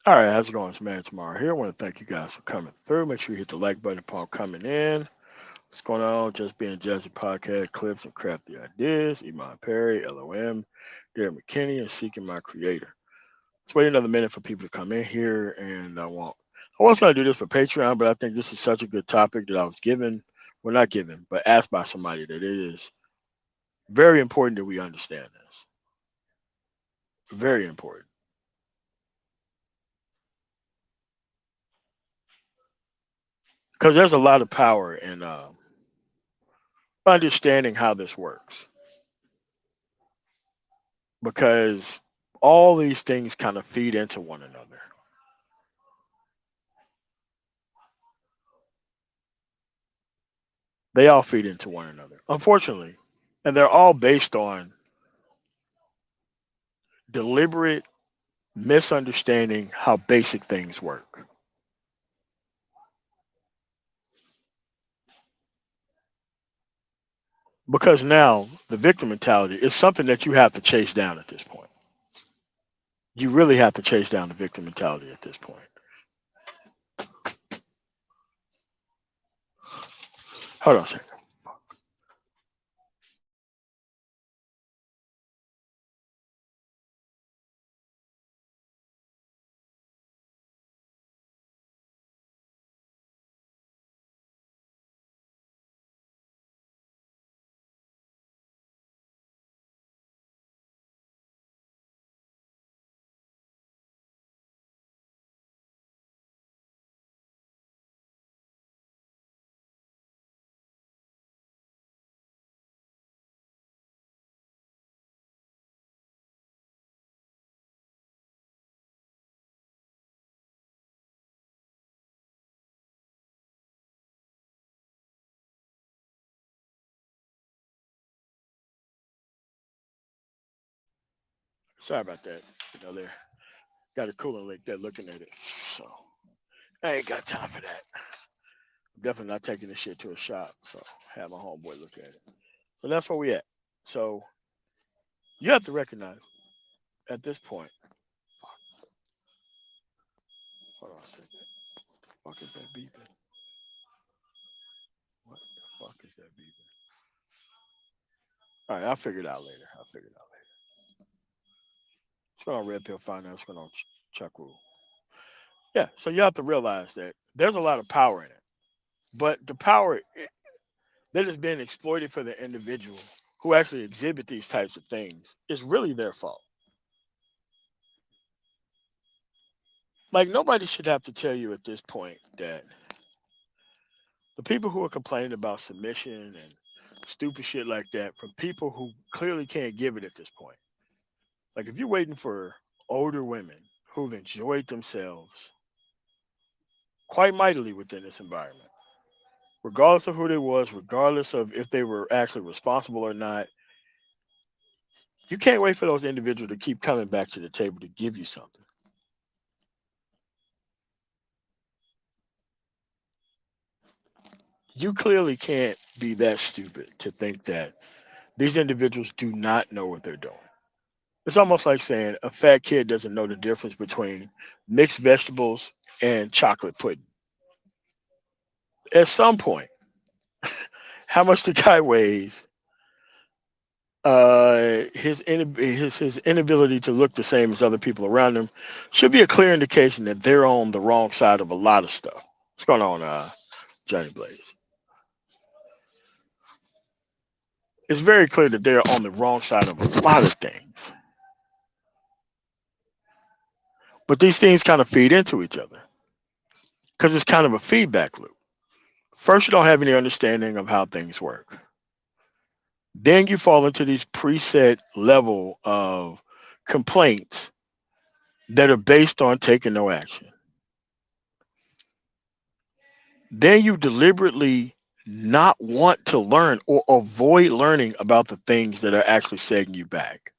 All right, how's it going? It's Man Tomorrow here. I want to thank you guys for coming through. Make sure you hit the like button upon coming in. What's going on? Just Being Jazzy Podcast, clips and crafty ideas. Iman Perry, LOM, Derek McKinney, and Seeking My Creator. Let's wait another minute for people to come in here. And I was going to do this for Patreon, but I think this is such a good topic that I was given, well, not given, but asked by somebody that it is very important that we understand this. Very important. Because there's a lot of power in understanding how this works. Because all these things kind of feed into one another. They all feed into one another, unfortunately. And they're all based on deliberate misunderstanding how basic things work. Because now the victim mentality is something that you have to chase down at this point. You really have to chase down the victim mentality at this point. Hold on a second. Sorry about that. They got a cooler link there looking at it. So I ain't got time for that. I'm definitely not taking this shit to a shop. So have my homeboy look at it. So that's where we at. So you have to recognize at this point. Hold on a second. What the fuck is that beeping? What the fuck is that beeping? All right, I'll figure it out later. I'll figure it out later. What's going on, Red Pill Finance? What's going on, Chuck Rule? Yeah, so you have to realize that there's a lot of power in it. But the power that is being exploited for the individual who actually exhibit these types of things is really their fault. Like, nobody should have to tell you at this point that the people who are complaining about submission and stupid shit like that from people who clearly can't give it at this point. Like, if you're waiting for older women who've enjoyed themselves quite mightily within this environment, regardless of who they was, regardless of if they were actually responsible or not, you can't wait for those individuals to keep coming back to the table to give you something. You clearly can't be that stupid to think that these individuals do not know what they're doing. It's almost like saying a fat kid doesn't know the difference between mixed vegetables and chocolate pudding. At some point, how much the guy weighs, his inability to look the same as other people around him should be a clear indication that they're on the wrong side of a lot of stuff. What's going on, Johnny Blaze? It's very clear that they're on the wrong side of a lot of things. But these things kind of feed into each other because it's kind of a feedback loop. First, you don't have any understanding of how things work. Then you fall into these preset level of complaints that are based on taking no action. Then you deliberately not want to learn or avoid learning about the things that are actually setting you back.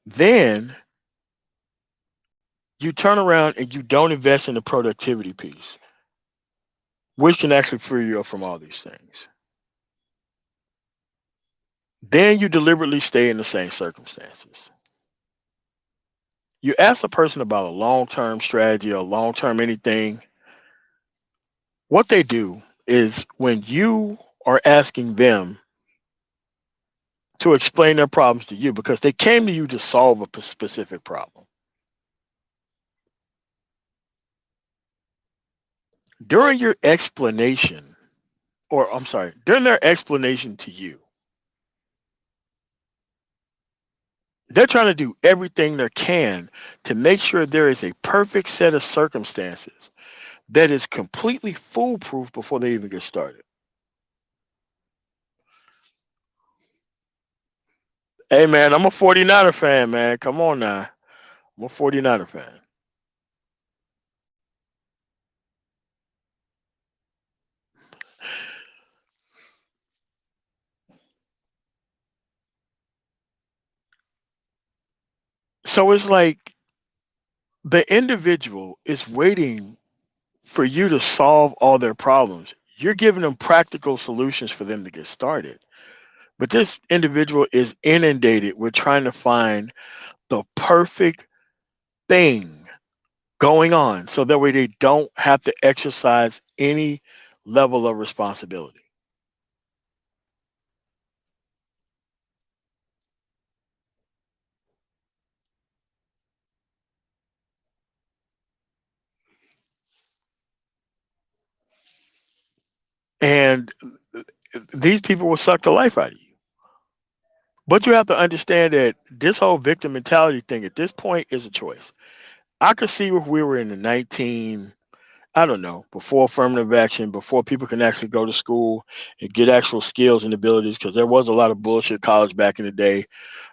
Then you turn around and you don't invest in the productivity piece, which can actually free you up from all these things. Then you deliberately stay in the same circumstances. You ask a person about a long term strategy or long term anything, what they do is when you are asking them to explain their problems to you because they came to you to solve a specific problem. During your explanation, or I'm sorry, during their explanation to you, they're trying to do everything they can to make sure there is a perfect set of circumstances that is completely foolproof before they even get started. Hey man, I'm a 49er fan, man. Come on now. I'm a 49er fan. So it's like the individual is waiting for you to solve all their problems. You're giving them practical solutions for them to get started. But this individual is inundated with trying to find the perfect thing going on so that way they don't have to exercise any level of responsibility. And these people will suck the life out of you. But you have to understand that this whole victim mentality thing at this point is a choice. I could see if we were in the 19, I don't know, before affirmative action, before people can actually go to school and get actual skills and abilities, because there was a lot of bullshit college back in the day,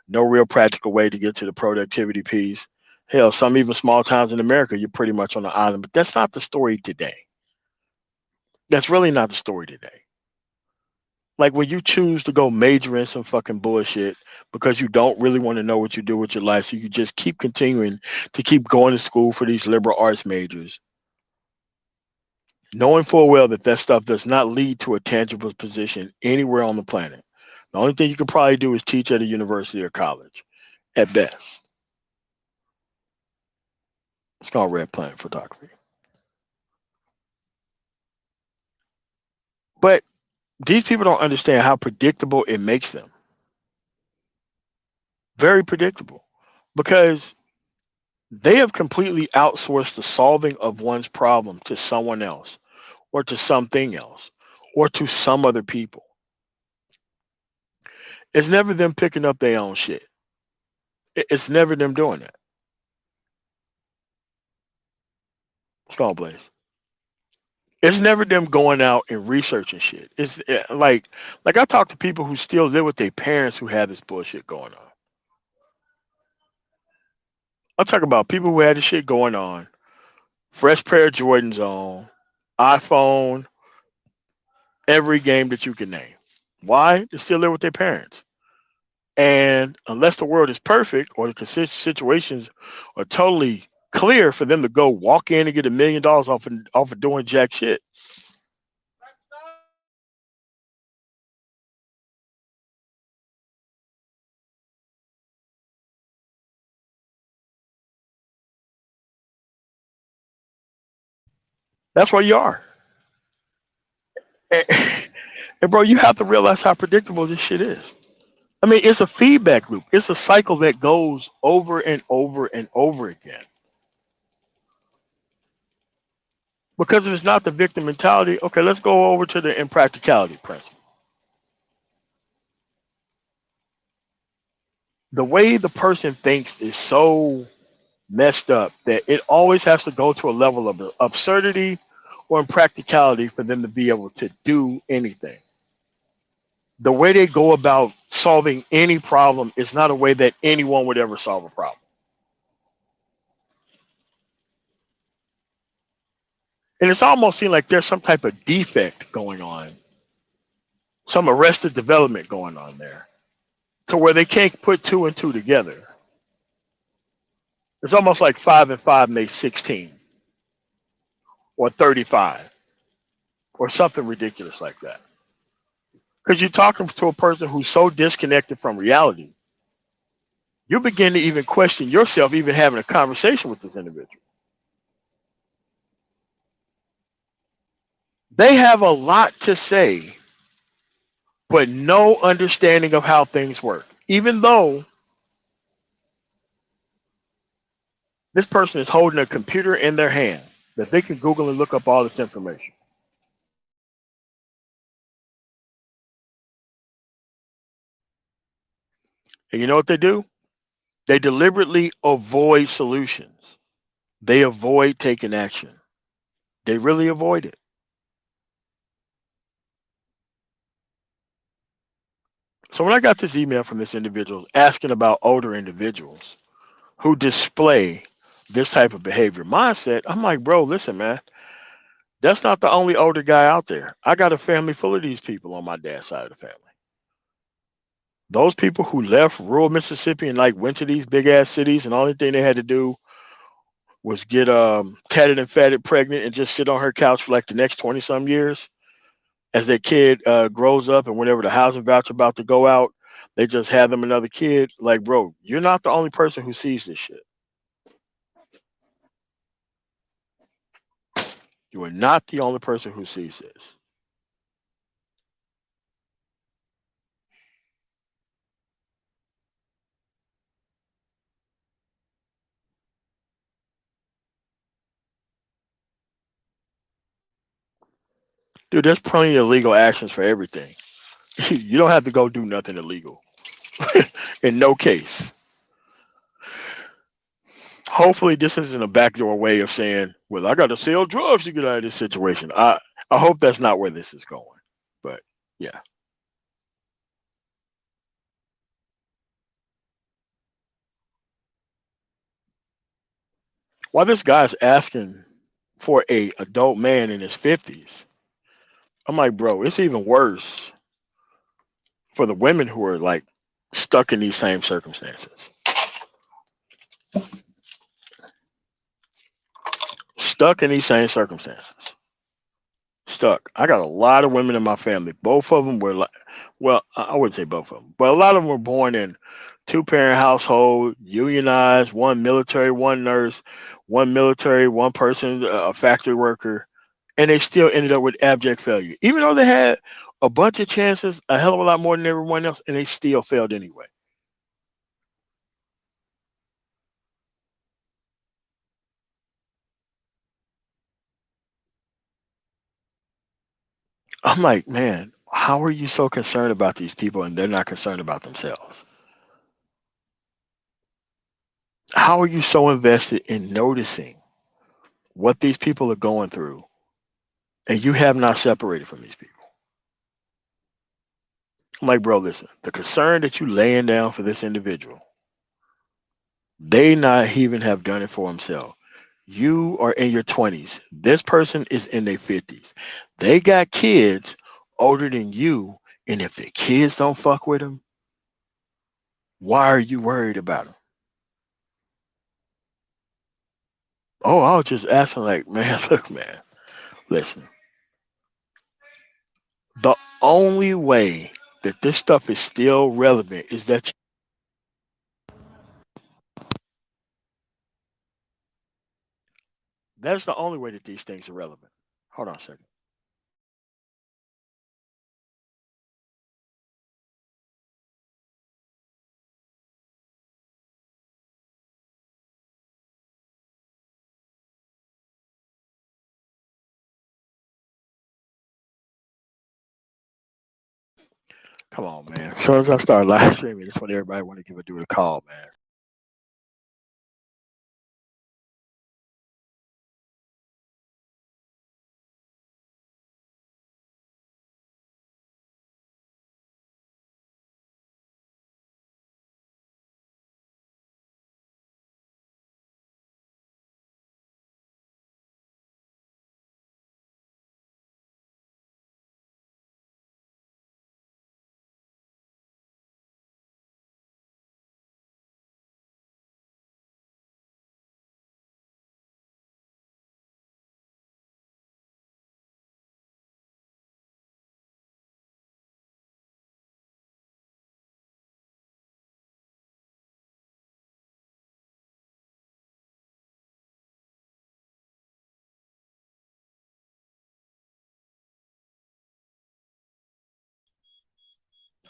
no real practical way to get to the productivity piece. Hell, some even small towns in America, you're pretty much on the island, but that's not the story today. That's really not the story today. Like when you choose to go major in some fucking bullshit because you don't really want to know what you do with your life, so you just keep continuing to keep going to school for these liberal arts majors, knowing full well that that stuff does not lead to a tangible position anywhere on the planet. The only thing you could probably do is teach at a university or college, at best. It's called red planet photography. But these people don't understand how predictable it makes them. Very predictable. Because they have completely outsourced the solving of one's problem to someone else or to something else or to some other people. It's never them picking up their own shit. It's never them doing that. It's called Blaze. It's never them going out and researching shit. It's like I talk to people who still live with their parents who have this bullshit going on. I'm talking about people who had this shit going on. Fresh pair of Jordans on, iPhone, every game that you can name. Why? They still live with their parents. And unless the world is perfect or the situations are totally clear for them to go walk in and get $1 million off of doing jack shit, that's where you are. And, and bro, you have to realize how predictable this shit is. I mean, it's a feedback loop. It's a cycle that goes over and over and over again. Because if it's not the victim mentality, okay, let's go over to the impracticality principle. The way the person thinks is so messed up that it always has to go to a level of absurdity or impracticality for them to be able to do anything. The way they go about solving any problem is not a way that anyone would ever solve a problem. And it's almost seemed like there's some type of defect going on, some arrested development going on there, to where they can't put two and two together. It's almost like 5 and 5 makes 16 or 35 or something ridiculous like that. Because you're talking to a person who's so disconnected from reality you begin to even question yourself, even having a conversation with this individual. They have a lot to say, but no understanding of how things work. Even though this person is holding a computer in their hand that they can Google and look up all this information. And you know what they do? They deliberately avoid solutions. They avoid taking action. They really avoid it. So when I got this email from this individual asking about older individuals who display this type of behavior mindset, I'm like, bro, listen, man, that's not the only older guy out there. I got a family full of these people on my dad's side of the family. Those people who left rural Mississippi and like went to these big ass cities, and the only thing they had to do was get tatted and fatted pregnant and just sit on her couch for like the next 20 some years as their kid grows up, and whenever the housing voucher about to go out, they just have them another kid. Like, bro, you're not the only person who sees this shit. You are not the only person who sees this. Dude, there's plenty of legal actions for everything. You don't have to go do nothing illegal. In no case. Hopefully this isn't a backdoor way of saying, well, I gotta sell drugs to get out of this situation. I hope that's not where this is going. But yeah. While this guy's asking for a adult man in his 50s, I'm like, bro, it's even worse for the women who are like stuck in these same circumstances. Stuck in these same circumstances. Stuck. I got a lot of women in my family. Both of them were like, well, I wouldn't say both of them, but a lot of them were born in two-parent household, unionized, one military, one nurse, one military, one person, a factory worker, and they still ended up with abject failure. Even though they had a bunch of chances, a hell of a lot more than everyone else, and they still failed anyway. I'm like, man, how are you so concerned about these people and they're not concerned about themselves? How are you so invested in noticing what these people are going through and you have not separated from these people? I'm like, bro, listen, the concern that you laying down for this individual, they not even have done it for himself. You are in your 20s. This person is in their 50s. They got kids older than you, and if their kids don't fuck with them, why are you worried about them? Oh, I was just asking, like, man, look, man, listen. The only way that this stuff is still relevant is that that's the only way that these things are relevant. Hold on a second. Come on, man. As soon as I start live streaming, that's when everybody want to give a dude a call, man.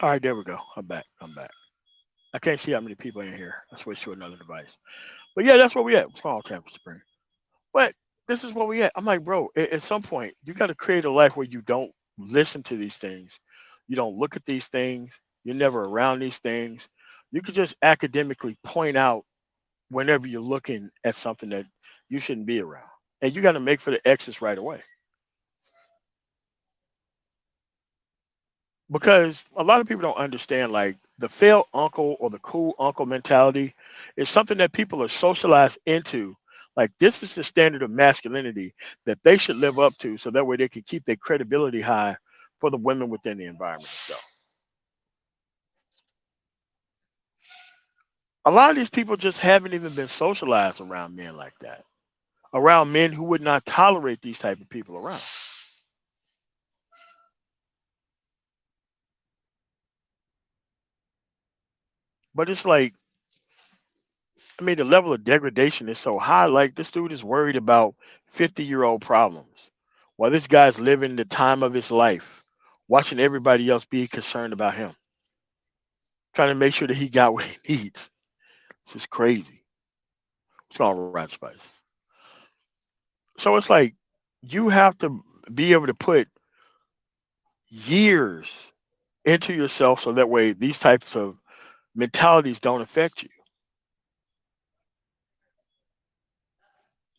All right, there we go. I'm back. I'm back. I can't see how many people in here. I switched to another device. But yeah, that's where we at. Small Tampa Spring. But this is where we at. I'm like, bro, at some point, you got to create a life where you don't listen to these things. You don't look at these things. You're never around these things. You could just academically point out whenever you're looking at something that you shouldn't be around. And you got to make for the exits right away. Because a lot of people don't understand like the failed uncle or the cool uncle mentality is something that people are socialized into. Like this is the standard of masculinity that they should live up to so that way they can keep their credibility high for the women within the environment itself. A lot of these people just haven't even been socialized around men like that, around men who would not tolerate these type of people around. But it's like, I mean, the level of degradation is so high. Like this dude is worried about 50-year-old problems, while this guy's living the time of his life, watching everybody else be concerned about him, trying to make sure that he got what he needs. This is crazy. It's going right, Spice. So it's like you have to be able to put years into yourself so that way these types of mentalities don't affect you.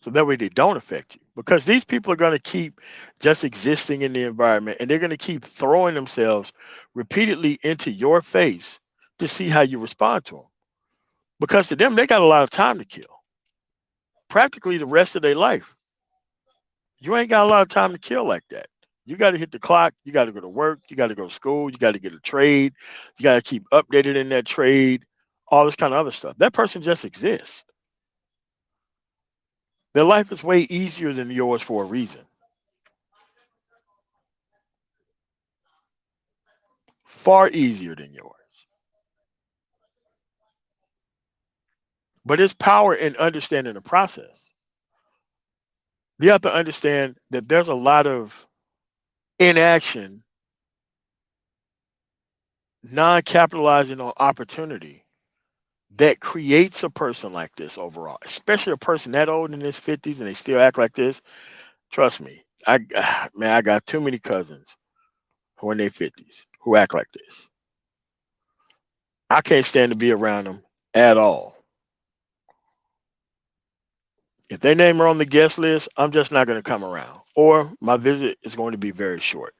So that way they don't affect you. Because these people are going to keep just existing in the environment and they're going to keep throwing themselves repeatedly into your face to see how you respond to them. Because to them, they got a lot of time to kill, practically the rest of their life. You ain't got a lot of time to kill like that. You got to hit the clock. You got to go to work. You got to go to school. You got to get a trade. You got to keep updated in that trade, all this kind of other stuff. That person just exists. Their life is way easier than yours for a reason, far easier than yours. But it's power in understanding the process. You have to understand that there's a lot of inaction, non capitalizing on opportunity that creates a person like this overall, especially a person that old in his 50s and they still act like this. Trust me, man, I got too many cousins who are in their 50s who act like this. I can't stand to be around them at all. If their name are on the guest list, I'm just not going to come around, or my visit is going to be very short.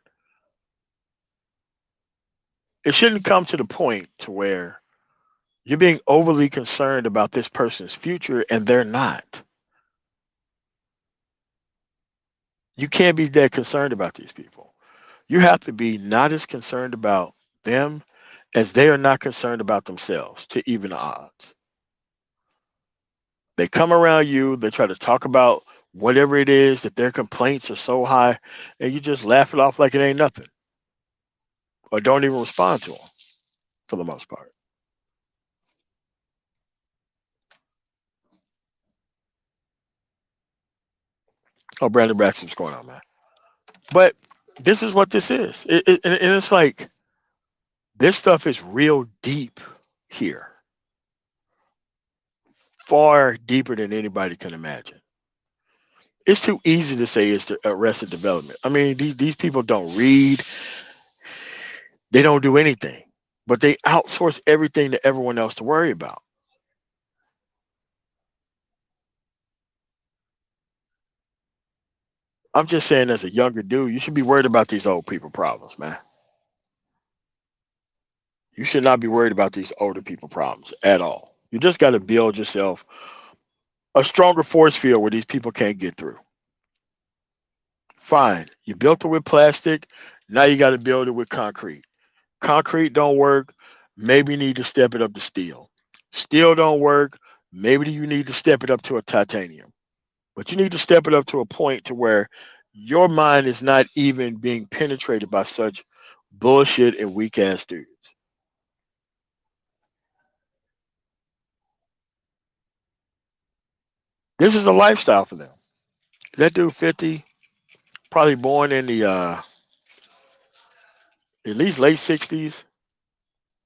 It shouldn't come to the point to where you're being overly concerned about this person's future and they're not. You can't be that concerned about these people. You have to be not as concerned about them as they are not concerned about themselves to even the odds. They come around you, they try to talk about whatever it is that their complaints are so high, and you just laugh it off like it ain't nothing or don't even respond to them for the most part. Oh, Brandon Braxton, what's going on, man? But this is what this is. And it's like this stuff is real deep here, far deeper than anybody can imagine. It's too easy to say it's the arrested development. I mean, these people don't read, they don't do anything, but they outsource everything to everyone else to worry about. I'm just saying, as a younger dude, you should be worried about these old people problems, man. You should not be worried about these older people problems at all. You just got to build yourself a stronger force field where these people can't get through. Fine. You built it with plastic. Now you got to build it with concrete. Concrete don't work. Maybe you need to step it up to steel. Steel don't work. Maybe you need to step it up to a titanium. But you need to step it up to a point to where your mind is not even being penetrated by such bullshit and weak ass dudes. This is a lifestyle for them. That dude 50, probably born in the at least late 60s.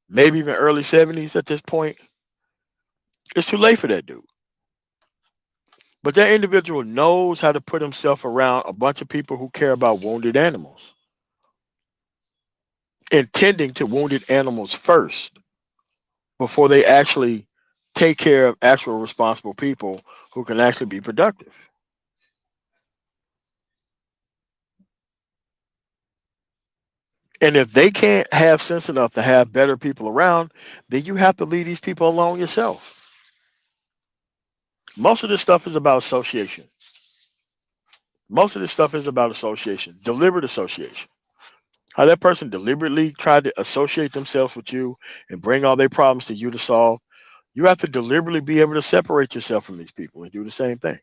maybe even early 70s at this point, it's too late for that dude. But that individual knows how to put himself around a bunch of people who care about wounded animals, intending to wounded animals first before they actually take care of actual responsible people who can actually be productive. And if they can't have sense enough to have better people around, then you have to leave these people alone yourself. Most of this stuff is about association. Most of this stuff is about association, deliberate association. How that person deliberately tried to associate themselves with you and bring all their problems to you to solve. You have to deliberately be able to separate yourself from these people and do the same thing.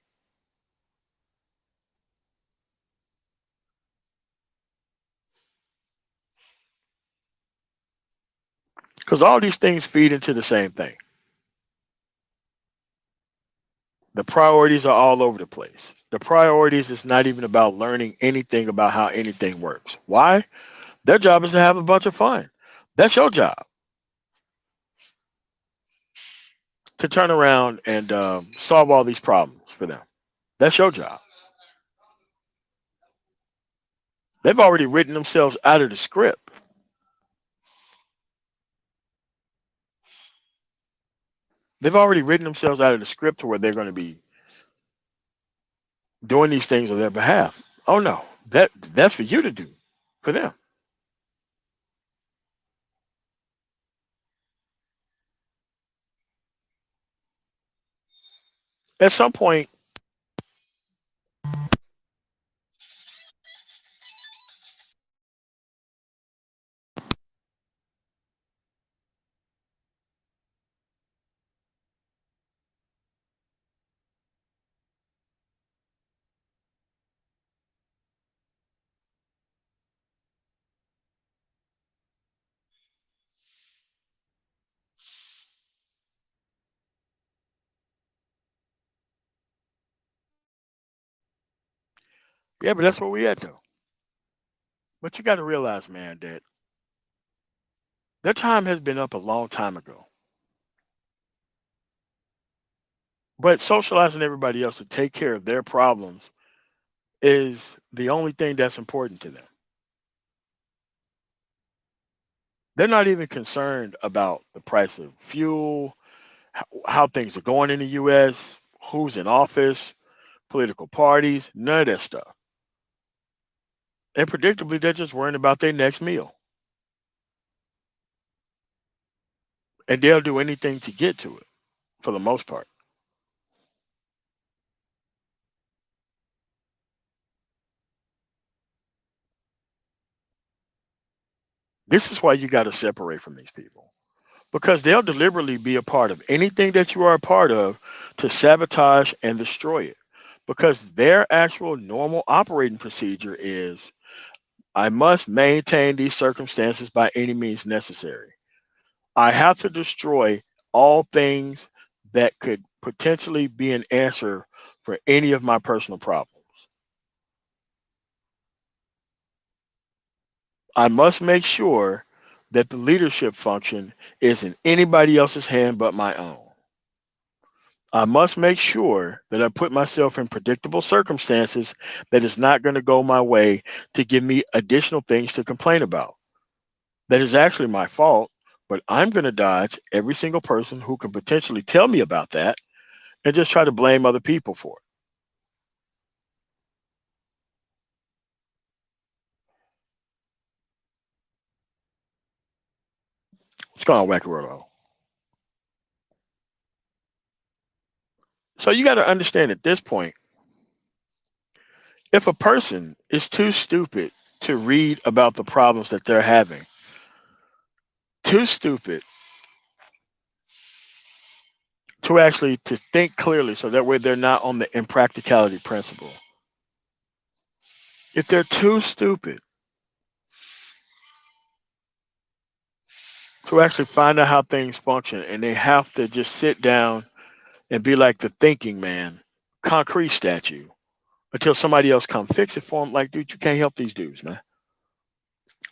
Because all these things feed into the same thing. The priorities are all over the place. The priorities is not even about learning anything about how anything works. Why? Their job is to have a bunch of fun. That's your job, to turn around and solve all these problems for them. That's your job. They've already written themselves out of the script. They've already written themselves out of the script to where they're going to be doing these things on their behalf. Oh no, that's for you to do for them. At some point, yeah, but that's where we at though. But you got to realize, man, that their time has been up a long time ago. But socializing everybody else to take care of their problems is the only thing that's important to them. They're not even concerned about the price of fuel, how things are going in the U.S., who's in office, political parties, none of that stuff. And predictably, they're just worrying about their next meal. And they'll do anything to get to it for the most part. This is why you got to separate from these people, because they'll deliberately be a part of anything that you are a part of to sabotage and destroy it. Because their actual normal operating procedure is, I must maintain these circumstances by any means necessary. I have to destroy all things that could potentially be an answer for any of my personal problems. I must make sure that the leadership function is in anybody else's hand but my own. I must make sure that I put myself in predictable circumstances that is not going to go my way to give me additional things to complain about. That is actually my fault, but I'm going to dodge every single person who can potentially tell me about that and just try to blame other people for it. What's going on, Wacky World? So you got to understand at this point, if a person is too stupid to read about the problems that they're having, too stupid to actually to think clearly so that way they're not on the impracticality principle. If they're too stupid to actually find out how things function and they have to just sit down and be like the thinking man, concrete statue, until somebody else come fix it for them, like, dude, you can't help these dudes, man.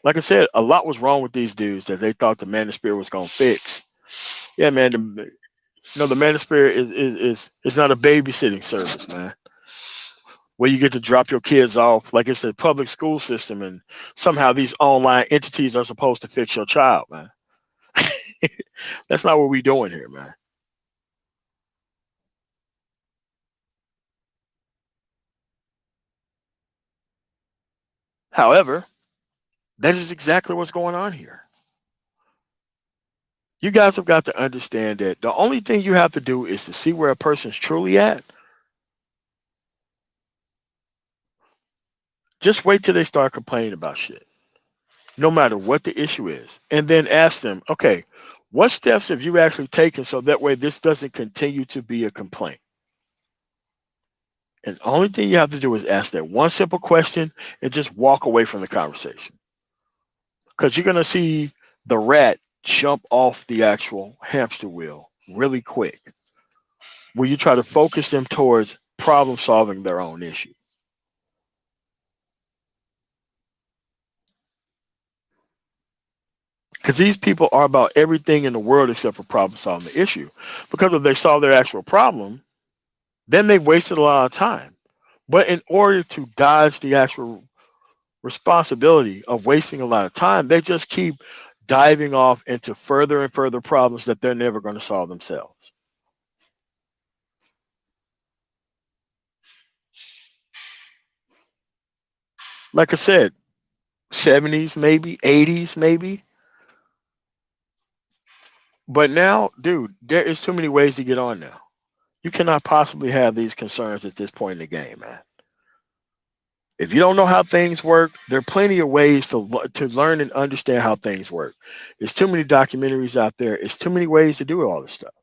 Like I said, a lot was wrong with these dudes that they thought the manosphere was gonna fix. Yeah, man. The manosphere is not a babysitting service, man. Where you get to drop your kids off like it's a public school system, and somehow these online entities are supposed to fix your child, man. That's not what we doing here, man. However, that is exactly what's going on here. You guys have got to understand that the only thing you have to do is to see where a person's truly at. Just wait till they start complaining about shit, no matter what the issue is. And then ask them, okay, what steps have you actually taken so that way this doesn't continue to be a complaint? And the only thing you have to do is ask that one simple question and just walk away from the conversation. Because you're going to see the rat jump off the actual hamster wheel really quick, where you try to focus them towards problem solving their own issue. Because these people are about everything in the world except for problem solving the issue. Because if they solve their actual problem, then they wasted a lot of time. But in order to dodge the actual responsibility of wasting a lot of time, they just keep diving off into further and further problems that they're never going to solve themselves. Like I said, 70s, maybe 80s, maybe. But now, dude, there is too many ways to get on now. You cannot possibly have these concerns at this point in the game, man. If you don't know how things work, there are plenty of ways to learn and understand how things work. There's too many documentaries out there. It's too many ways to do all this stuff.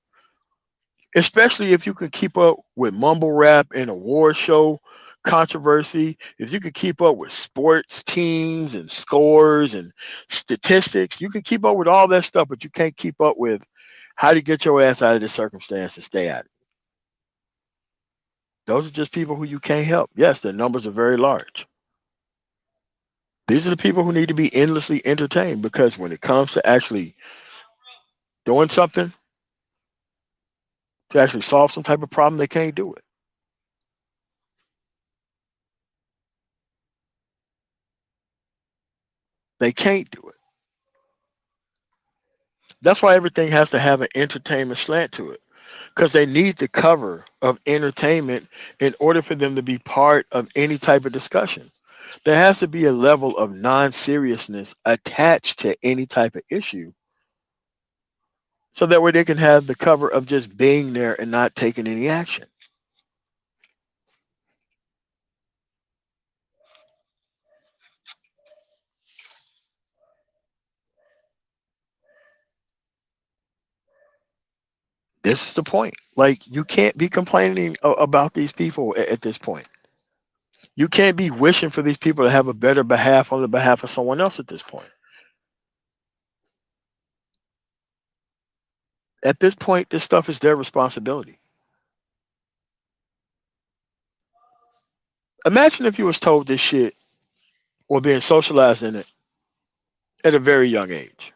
Especially if you can keep up with mumble rap and award show controversy, if you can keep up with sports teams and scores and statistics, you can keep up with all that stuff, but you can't keep up with how to get your ass out of this circumstance and stay out of it. Those are just people who you can't help. Yes, their numbers are very large. These are the people who need to be endlessly entertained because when it comes to actually doing something to actually solve some type of problem, they can't do it. They can't do it. That's why everything has to have an entertainment slant to it because they need the cover of entertainment in order for them to be part of any type of discussion. There has to be a level of non seriousness attached to any type of issue so that way they can have the cover of just being there and not taking any action. This is the point. Like, you can't be complaining about these people at this point. You can't be wishing for these people to have a better behalf on the behalf of someone else at this point. At this point, this stuff is their responsibility. Imagine if you was told this shit or being socialized in it at a very young age,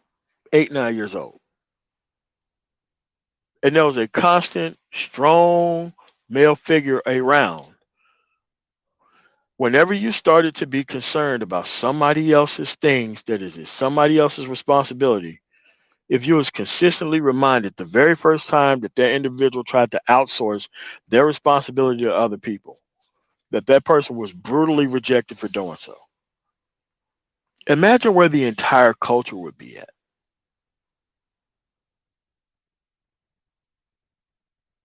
8, 9 years old. And there was a constant, strong male figure around. Whenever you started to be concerned about somebody else's things that is somebody else's responsibility, if you was consistently reminded the very first time that that individual tried to outsource their responsibility to other people, that that person was brutally rejected for doing so. Imagine where the entire culture would be at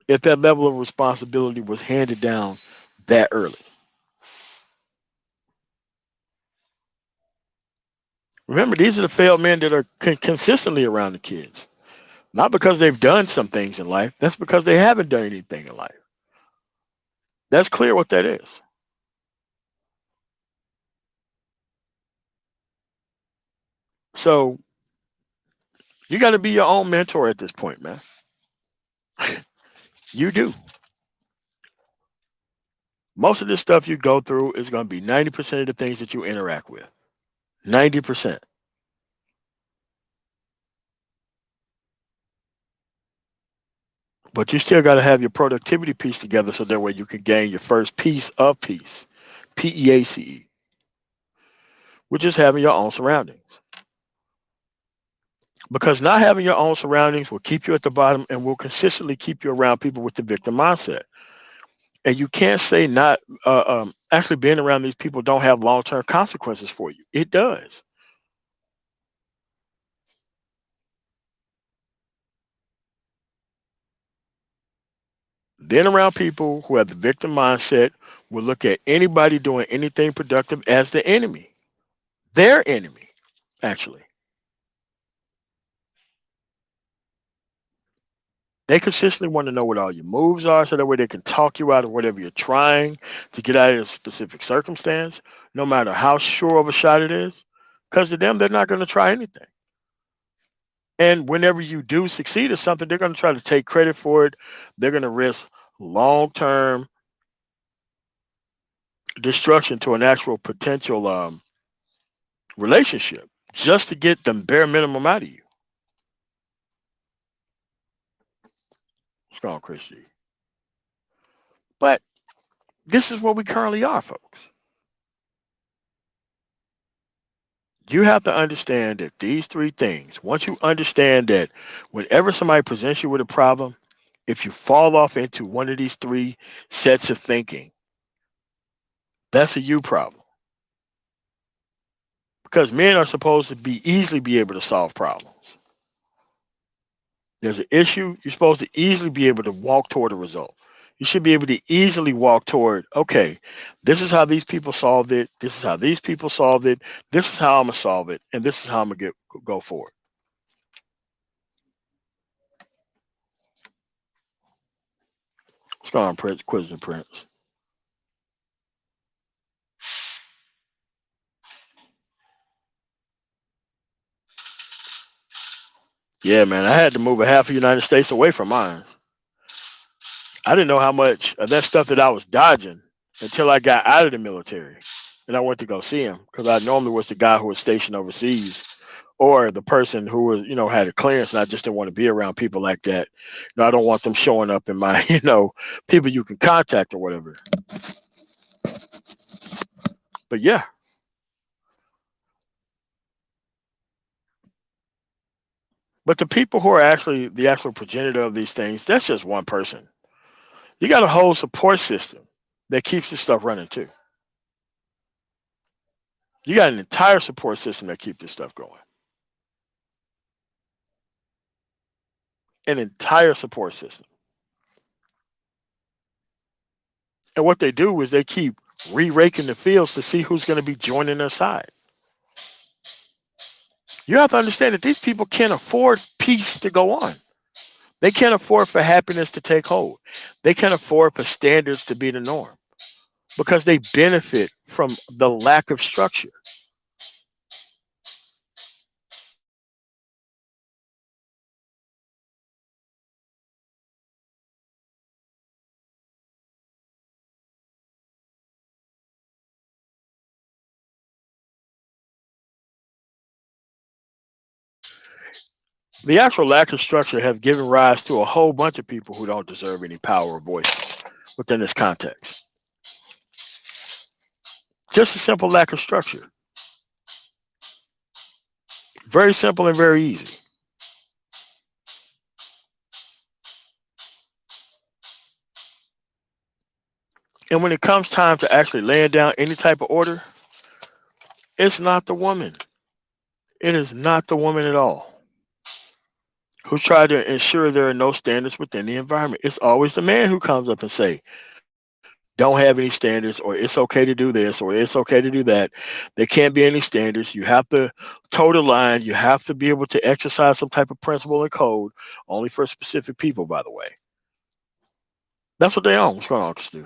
if that level of responsibility was handed down that early. Remember, these are the failed men that are consistently around the kids. Not because they've done some things in life, that's because they haven't done anything in life. That's clear what that is. So you got to be your own mentor at this point, man. You do. Most of this stuff you go through is going to be 90% of the things that you interact with. 90%. But you still got to have your productivity piece together so that way you can gain your first piece of peace, PEACE, which is having your own surroundings. Because not having your own surroundings will keep you at the bottom and will consistently keep you around people with the victim mindset. And you can't say not actually being around these people don't have long term consequences for you. It does. Being around people who have the victim mindset will look at anybody doing anything productive as the enemy, their enemy, actually. They consistently want to know what all your moves are so that way they can talk you out of whatever you're trying to get out of a specific circumstance, no matter how sure of a shot it is. Because to them, they're not going to try anything. And whenever you do succeed at something, they're going to try to take credit for it. They're going to risk long term destruction to an actual potential relationship just to get the bare minimum out of you. It's called Christy. But this is where we currently are, folks. You have to understand that these three things, once you understand that whenever somebody presents you with a problem, if you fall off into one of these three sets of thinking, that's a you problem. Because men are supposed to be easily be able to solve problems. There's an issue, you're supposed to easily be able to walk toward a result. You should be able to easily walk toward, okay, this is how these people solved it, this is how these people solved it, this is how I'm gonna solve it, and this is how I'm gonna go forward. What's going on, Prince? Quiz Prince. Yeah, man, I had to move a half of the United States away from mine. I didn't know how much of that stuff that I was dodging until I got out of the military. And I went to go see him because I normally was the guy who was stationed overseas or the person who was, had a clearance. And I just didn't want to be around people like that. I don't want them showing up in my, people you can contact or whatever. But yeah, but the people who are actually the actual progenitor of these things, that's just one person. You got a whole support system that keeps this stuff running too. You got an entire support system that keeps this stuff going. An entire support system. And what they do is they keep re-raking the fields to see who's going to be joining their side. You have to understand that these people can't afford peace to go on. They can't afford for happiness to take hold. They can't afford for standards to be the norm because they benefit from the lack of structure. The actual lack of structure have given rise to a whole bunch of people who don't deserve any power or voice within this context. Just a simple lack of structure. Very simple and very easy. And when it comes time to actually laying down any type of order, it's not the woman. It is not the woman at all who try to ensure there are no standards within the environment. It's always the man who comes up and say, don't have any standards, or it's okay to do this, or it's okay to do that. There can't be any standards. You have to toe the line. You have to be able to exercise some type of principle and code, only for specific people, by the way. That's what they own. What's going on, Stu?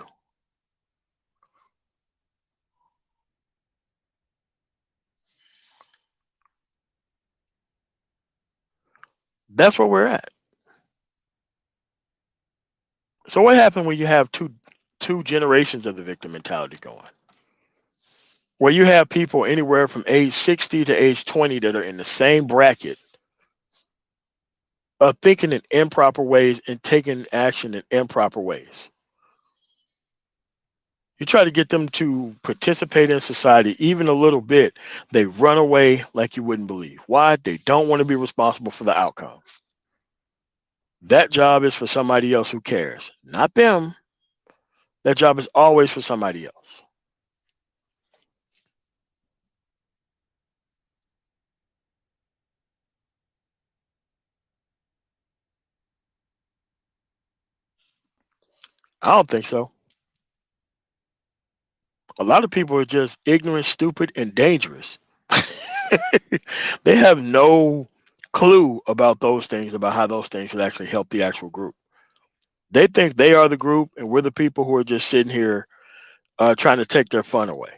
That's where we're at. So what happened when you have two generations of the victim mentality going? where you have people anywhere from age 60 to age 20 that are in the same bracket of thinking in improper ways and taking action in improper ways. You try to get them to participate in society even a little bit, they run away like you wouldn't believe. Why? They don't want to be responsible for the outcome. That job is for somebody else who cares, not them. That job is always for somebody else. I don't think so. A lot of people are just ignorant, stupid, and dangerous. They have no clue about those things, about how those things would actually help the actual group. They think they are the group, and we're the people who are just sitting here trying to take their fun away.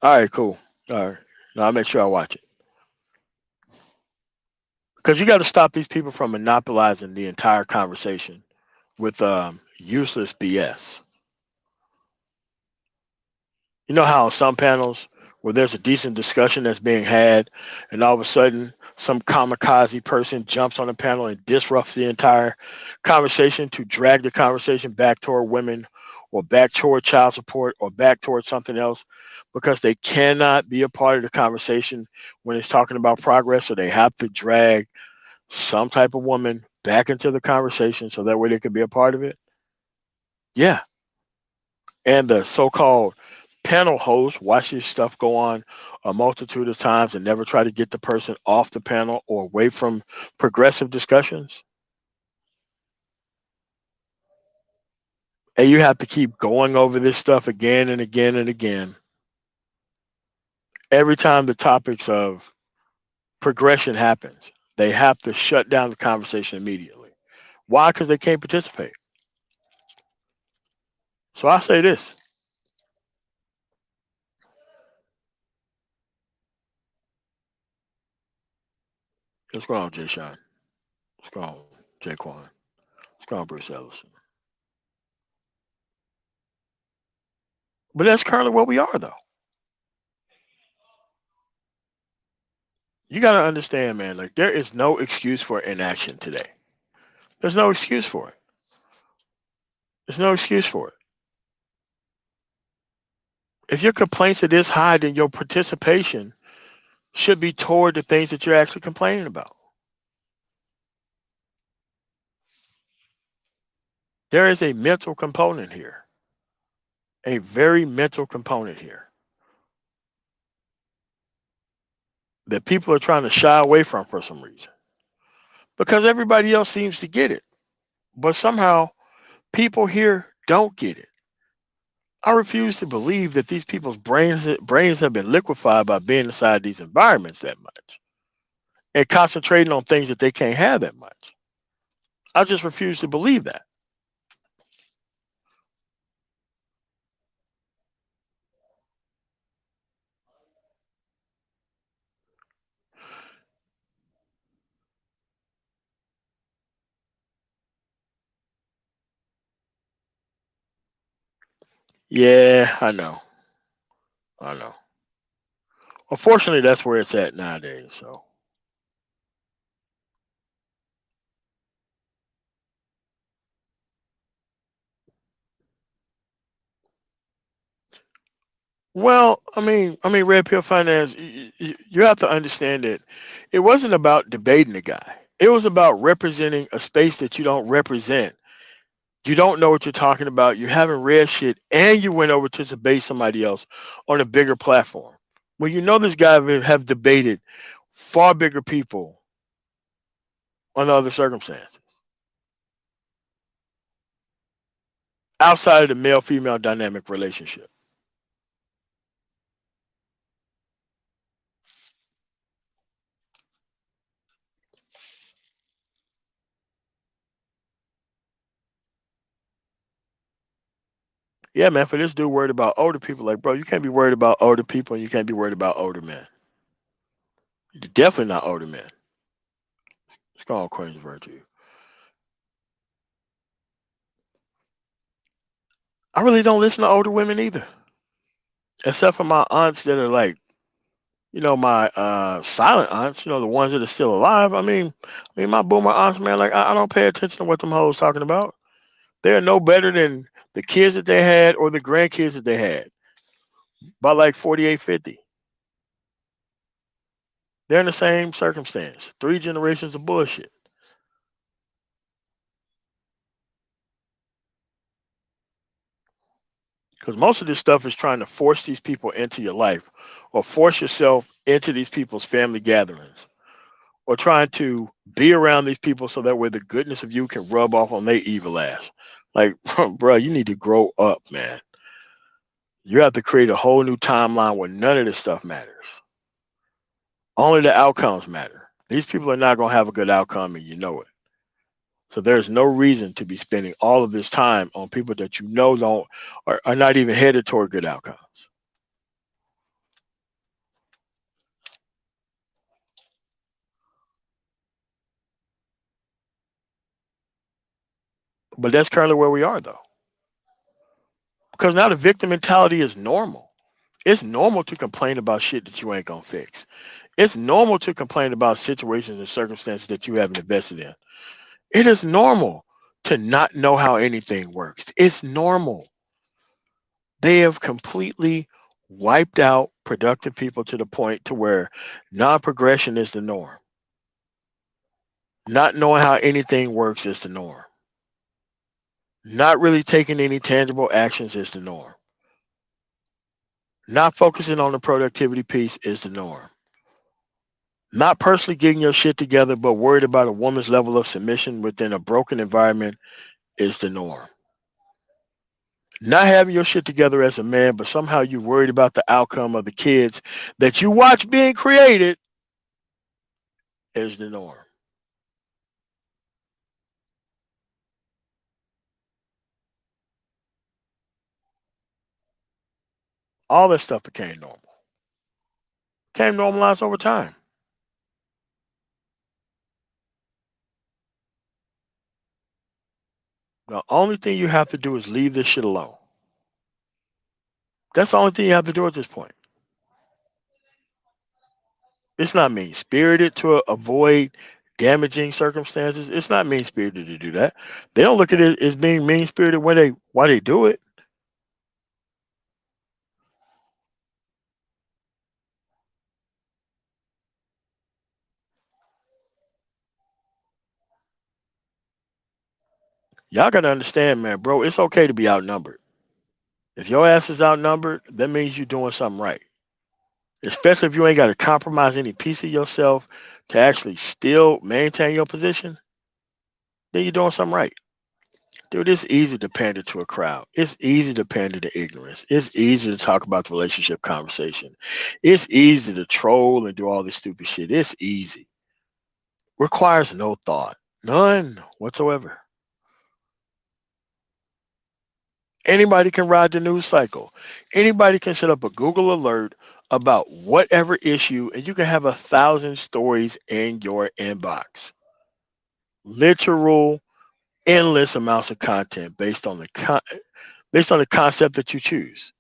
All right, cool. All right. Now I'll make sure I watch it. Because you got to stop these people from monopolizing the entire conversation with useless BS. You know how on some panels where there's a decent discussion that's being had, and all of a sudden some kamikaze person jumps on the panel and disrupts the entire conversation to drag the conversation back toward women or back toward child support or back toward something else because they cannot be a part of the conversation when it's talking about progress, so they have to drag some type of woman back into the conversation so that way they can be a part of it. Yeah, and the so-called panel host watches stuff go on a multitude of times and never try to get the person off the panel or away from progressive discussions. And you have to keep going over this stuff again and again and again. Every time the topics of progression happens, they have to shut down the conversation immediately. Why? Because they can't participate. So I say this. What's going on, Jay Sean? What's going on, Jay Quan? What's going on, Bruce Ellison? But that's currently what we are, though. You got to understand, man, like there is no excuse for inaction today. There's no excuse for it. There's no excuse for it. If your complaints are this high, then your participation should be toward the things that you're actually complaining about. There is a mental component here, a very mental component here that people are trying to shy away from for some reason because everybody else seems to get it. But somehow people here don't get it. I refuse to believe that these people's brains have been liquefied by being inside these environments that much and concentrating on things that they can't have that much. I just refuse to believe that. Yeah, I know. I know. Unfortunately, that's where it's at nowadays. So, well, I mean, Red Pill Finance. You have to understand that it wasn't about debating the guy. It was about representing a space that you don't represent. You don't know what you're talking about. You haven't read shit, and you went over to debate somebody else on a bigger platform. Well, you know this guy will have debated far bigger people on other circumstances outside of the male-female dynamic relationship. Yeah, man. For this dude worried about older people, like, bro, you can't be worried about older people, and you can't be worried about older men. You're definitely not older men. Go on, Queen's Virtue. I really don't listen to older women either, except for my aunts that are like, my silent aunts, the ones that are still alive. I mean, my boomer aunts, man, like I don't pay attention to what them hoes talking about. They're no better than the kids that they had or the grandkids that they had by like 48, 50. They're in the same circumstance. Three generations of bullshit. Because most of this stuff is trying to force these people into your life or force yourself into these people's family gatherings or trying to be around these people so that way the goodness of you can rub off on their evil ass. Like, bro, you need to grow up, man. You have to create a whole new timeline where none of this stuff matters. Only the outcomes matter. These people are not going to have a good outcome, and you know it. So there's no reason to be spending all of this time on people that you know don't are not even headed toward good outcomes. But that's currently where we are, though, because now the victim mentality is normal. It's normal to complain about shit that you ain't gonna fix. It's normal to complain about situations and circumstances that you haven't invested in. It is normal to not know how anything works. It's normal. They have completely wiped out productive people to the point to where non-progression is the norm. Not knowing how anything works is the norm. Not really taking any tangible actions is the norm. Not focusing on the productivity piece is the norm. Not personally getting your shit together, but worried about a woman's level of submission within a broken environment is the norm. Not having your shit together as a man, but somehow you're worried about the outcome of the kids that you watch being created is the norm. All that stuff became normal. Became normalized over time. The only thing you have to do is leave this shit alone. That's the only thing you have to do at this point. It's not mean spirited to avoid damaging circumstances. It's not mean spirited to do that. They don't look at it as being mean spirited when they why they do it. Y'all gotta understand, man, bro. It's okay to be outnumbered. If your ass is outnumbered, that means you're doing something right. Especially if you ain't got to compromise any piece of yourself to actually still maintain your position, then you're doing something right. Dude, it's easy to pander to a crowd. It's easy to pander to ignorance. It's easy to talk about the relationship conversation. It's easy to troll and do all this stupid shit. It's easy. Requires no thought. None whatsoever. Anybody can ride the news cycle. Anybody can set up a Google alert about whatever issue, and you can have 1,000 stories in your inbox. Literal, endless amounts of content based on the concept that you choose.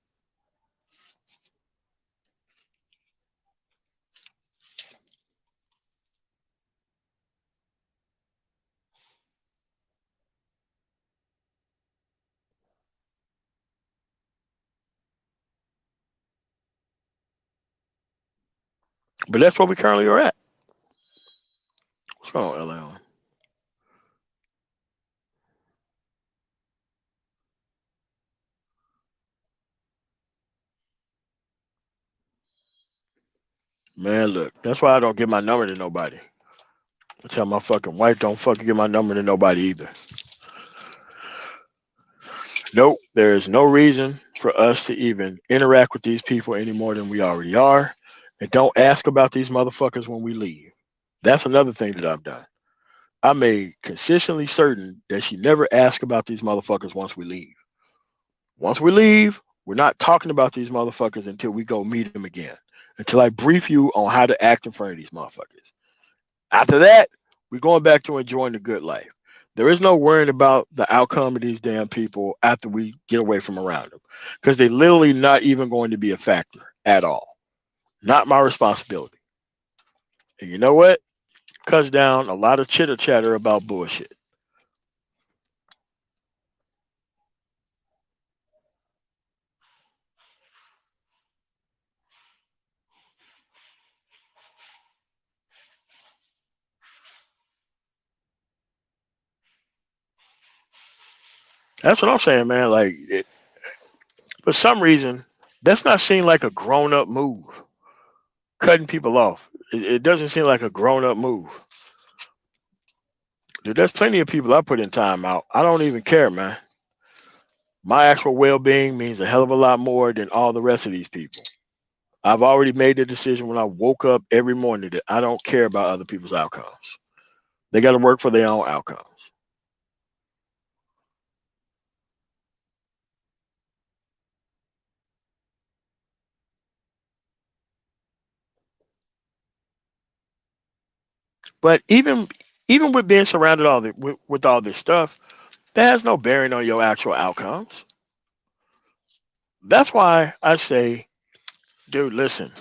But that's where we currently are at. What's going on, LL? Man, look, that's why I don't give my number to nobody. I tell my fucking wife don't fucking give my number to nobody either. Nope, there is no reason for us to even interact with these people any more than we already are. And don't ask about these motherfuckers when we leave. That's another thing that I've done. I made consistently certain that she never ask about these motherfuckers once we leave. Once we leave, we're not talking about these motherfuckers until we go meet them again. Until I brief you on how to act in front of these motherfuckers. After that, We're going back to enjoying the good life. There is no worrying about the outcome of these damn people after we get away from around them because they're literally not even going to be a factor at all. Not my responsibility. And you know what? Cuts down a lot of chitter chatter about bullshit. That's what I'm saying, man. For some reason, that's not seen like a grown up move. Cutting people off. It doesn't seem like a grown up move. Dude, there's plenty of people I put in time out. I don't even care, man. My actual well being means a hell of a lot more than all the rest of these people. I've already made the decision when I woke up every morning that I don't care about other people's outcomes. They got to work for their own outcomes. But even with being surrounded with all this stuff, that has no bearing on your actual outcomes. That's why I say, dude, listen,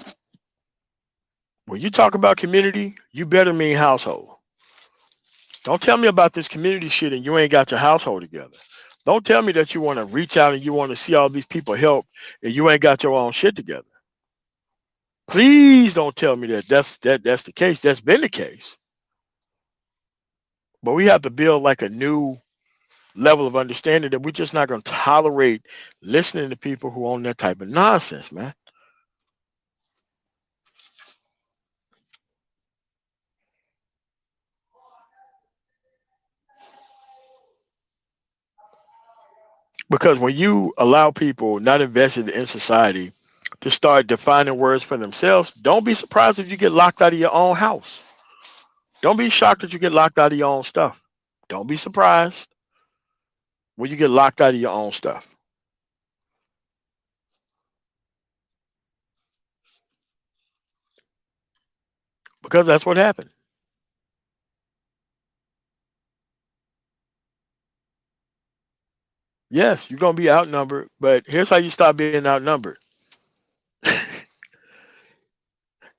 when you talk about community, you better mean household. Don't tell me about this community shit and you ain't got your household together. Don't tell me that you want to reach out and you want to see all these people help and you ain't got your own shit together. Please don't tell me that that's the case. That's been the case. But we have to build like a new level of understanding that we're just not going to tolerate listening to people who own that type of nonsense, man. Because when you allow people not invested in society to start defining words for themselves, don't be surprised if you get locked out of your own house. Don't be shocked that you get locked out of your own stuff. Don't be surprised when you get locked out of your own stuff. Because that's what happened. Yes, you're going to be outnumbered, but here's how you stop being outnumbered.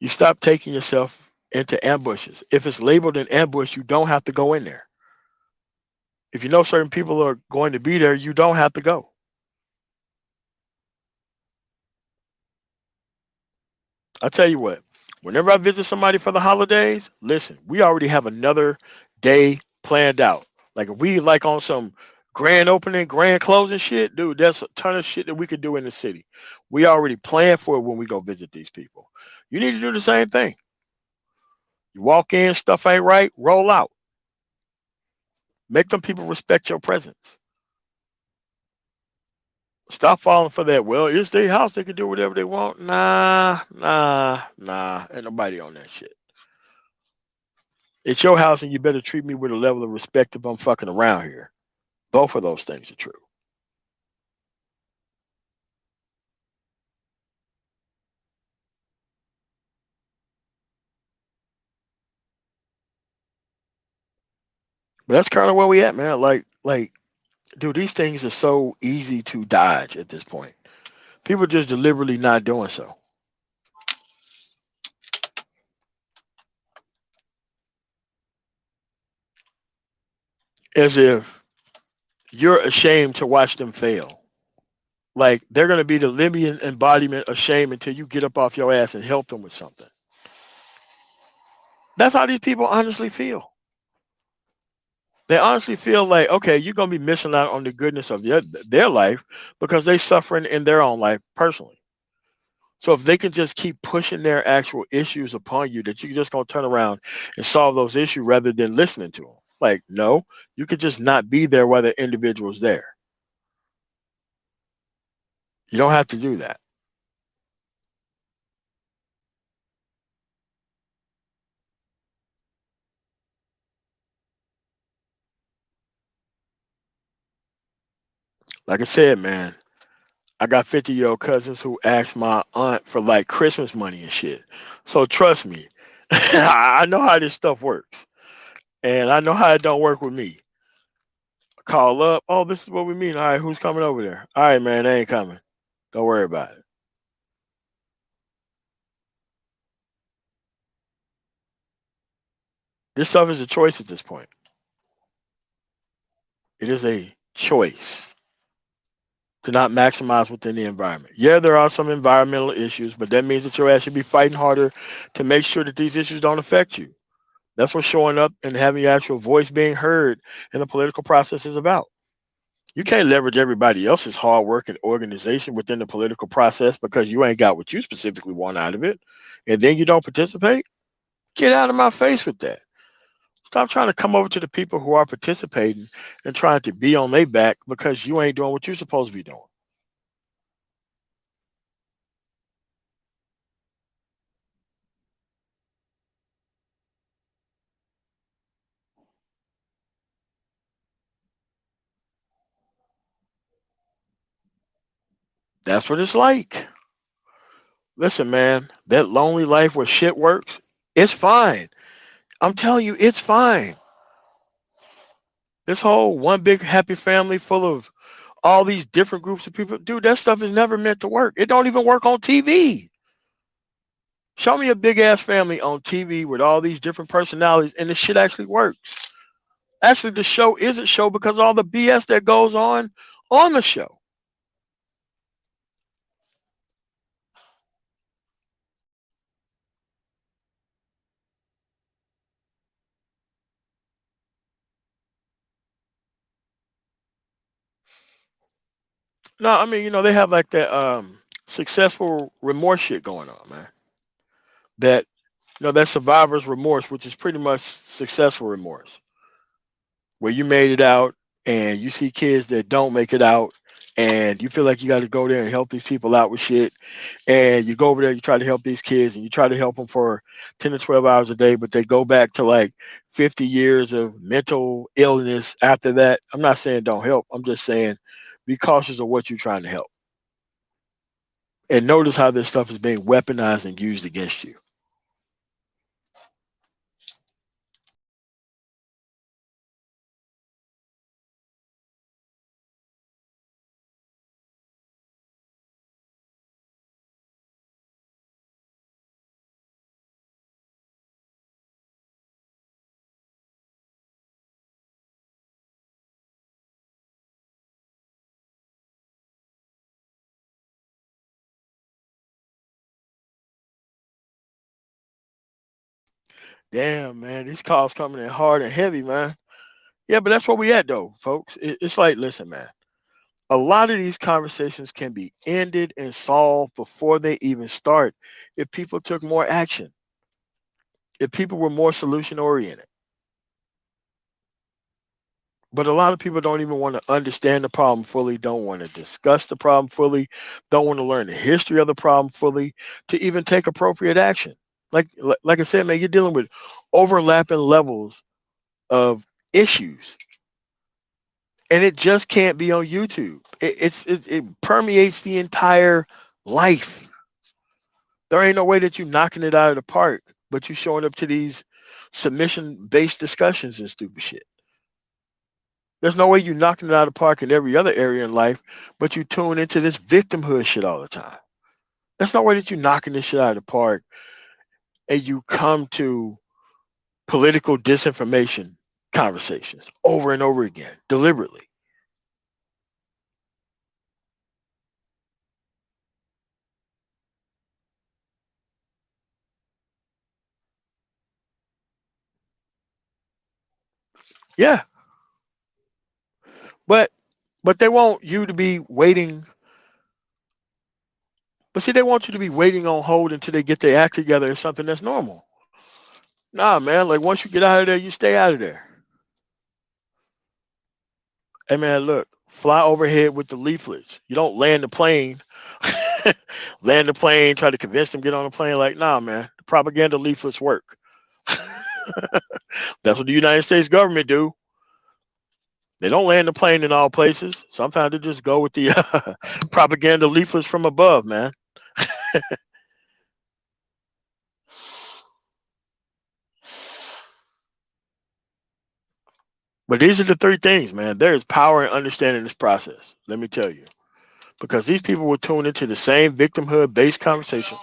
You stop taking yourself into ambushes. If it's labeled an ambush, you don't have to go in there. If you know certain people are going to be there, you don't have to go. I tell you what, whenever I visit somebody for the holidays, listen, we already have another day planned out. Like if we like on some grand opening, grand closing shit, dude, there's a ton of shit that we could do in the city. We already plan for it when we go visit these people. You need to do the same thing. You walk in, stuff ain't right, roll out. Make them people respect your presence. Stop falling for that. Well, it's their house; they can do whatever they want. Nah, nah, nah. Ain't nobody on that shit. It's your house, and you better treat me with a level of respect if I'm fucking around here. Both of those things are true. But that's kind of where we at, man. Dude, these things are so easy to dodge at this point. People just deliberately not doing so, as if you're ashamed to watch them fail. Like they're gonna be the living embodiment of shame until you get up off your ass and help them with something. That's how these people honestly feel. They honestly feel like, okay, you're gonna be missing out on the goodness of their life because they suffering in their own life personally. So if they can just keep pushing their actual issues upon you, that you're just gonna turn around and solve those issues rather than listening to them. Like, no, you could just not be there while the individual's there. You don't have to do that. Like I said, man, I got 50-year-old cousins who ask my aunt for like Christmas money and shit. So trust me, I know how this stuff works. And I know how it don't work with me. Call up, oh, this is what we mean. All right, who's coming over there? All right, man, they ain't coming. Don't worry about it. This stuff is a choice at this point. It is a choice to not maximize within the environment. Yeah, there are some environmental issues, but that means that your ass should be fighting harder to make sure that these issues don't affect you. That's what showing up and having your actual voice being heard in the political process is about. You can't leverage everybody else's hard work and organization within the political process because you ain't got what you specifically want out of it, and then you don't participate. Get out of my face with that. Stop trying to come over to the people who are participating and trying to be on their back because you ain't doing what you're supposed to be doing. That's what it's like. Listen, man, that lonely life where shit works, it's fine. I'm telling you, it's fine. This whole one big happy family full of all these different groups of people, dude, that stuff is never meant to work. It don't even work on TV. Show me a big ass family on TV with all these different personalities and the shit actually works. Actually, the show is a show because of all the BS that goes on the show. No, I mean, they have like that successful remorse shit going on, man. That that survivor's remorse, which is pretty much successful remorse, where you made it out and you see kids that don't make it out and you feel like you got to go there and help these people out with shit, and you go over there, you try to help these kids and you try to help them for 10 to 12 hours a day, but they go back to like 50 years of mental illness after that. I'm not saying don't help, I'm just saying be cautious of what you're trying to help, and notice how this stuff is being weaponized and used against you. Damn, man, these calls coming in hard and heavy, man. Yeah, but that's where we at though, folks. It's like, listen, man, a lot of these conversations can be ended and solved before they even start if people took more action, if people were more solution oriented. But a lot of people don't even want to understand the problem fully, don't want to discuss the problem fully, don't want to learn the history of the problem fully to even take appropriate action. Like I said, man, you're dealing with overlapping levels of issues, and it just can't be on YouTube. It permeates the entire life. There ain't no way that you knocking it out of the park, but you showing up to these submission based discussions and stupid shit. There's no way you knocking it out of the park in every other area in life, but you tune into this victimhood shit all the time. There's no way that you knocking this shit out of the park and you come to political disinformation conversations over and over again, deliberately. Yeah, but they want you to be waiting. But see, they want you to be waiting on hold until they get their act together is something that's normal. Nah, man. Like once you get out of there, you stay out of there. Hey, man, look, fly overhead with the leaflets. You don't land the plane, land the plane, try to convince them to get on the plane. Like, nah, man. The propaganda leaflets work. That's what the United States government do. They don't land the plane in all places. Sometimes they just go with the propaganda leaflets from above, man. But these are the three things, man. There is power in understanding this process. Let me tell you. Because these people will tune into the same victimhood based conversation.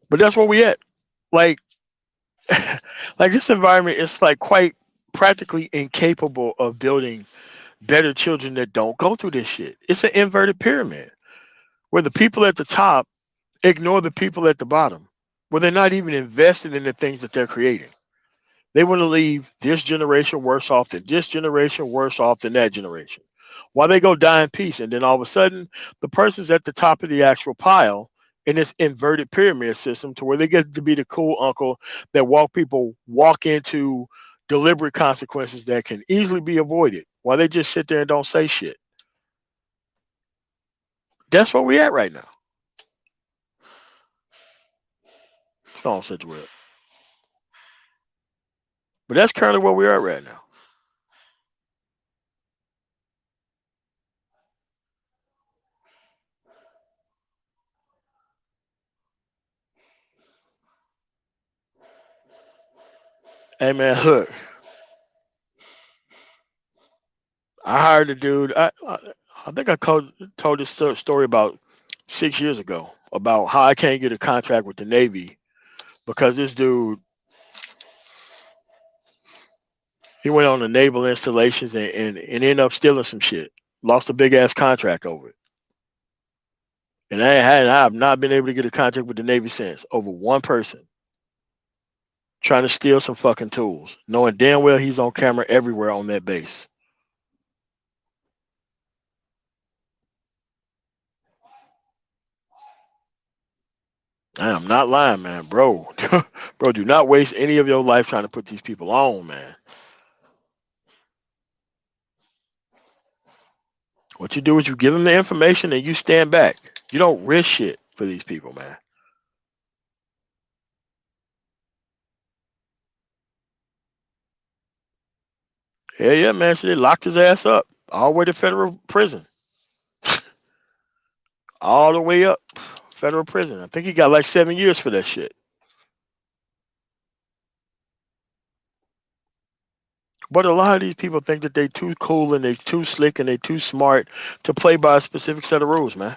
But that's where we at. Like, like this environment is like quite practically incapable of building better children that don't go through this shit. It's an inverted pyramid where the people at the top ignore the people at the bottom, where they're not even invested in the things that they're creating. They want to leave this generation worse off than this generation, worse off than that generation. While they go die in peace, and then all of a sudden, the person's at the top of the actual pile in this inverted pyramid system, to where they get to be the cool uncle that walk into deliberate consequences that can easily be avoided, while they just sit there and don't say shit. That's where we at right now. Hold on, such word. But that's currently where we are right now. Hey man, look, I hired a dude. I think told this story about 6 years ago about how I can't get a contract with the Navy because this dude, he went on the naval installations and ended up stealing some shit. Lost a big ass contract over it. And I have not been able to get a contract with the Navy since, over one person trying to steal some fucking tools, knowing damn well he's on camera everywhere on that base. I am not lying, man, bro. Bro, do not waste any of your life trying to put these people on, man. What you do is you give them the information and you stand back. You don't risk shit for these people, man. Yeah, yeah, man. So they locked his ass up all the way to federal prison, all the way up federal prison. I think he got like 7 years for that shit. But a lot of these people think that they too cool and they too slick and they too smart to play by a specific set of rules, man.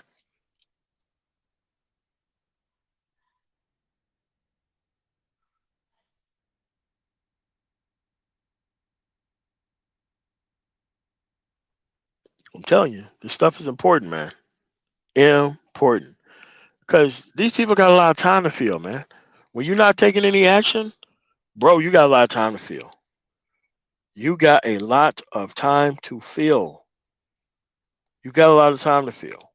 I'm telling you, this stuff is important, man. Important. Because these people got a lot of time to feel, man. When you're not taking any action, bro, you got a lot of time to feel. You got a lot of time to feel. You got a lot of time to feel.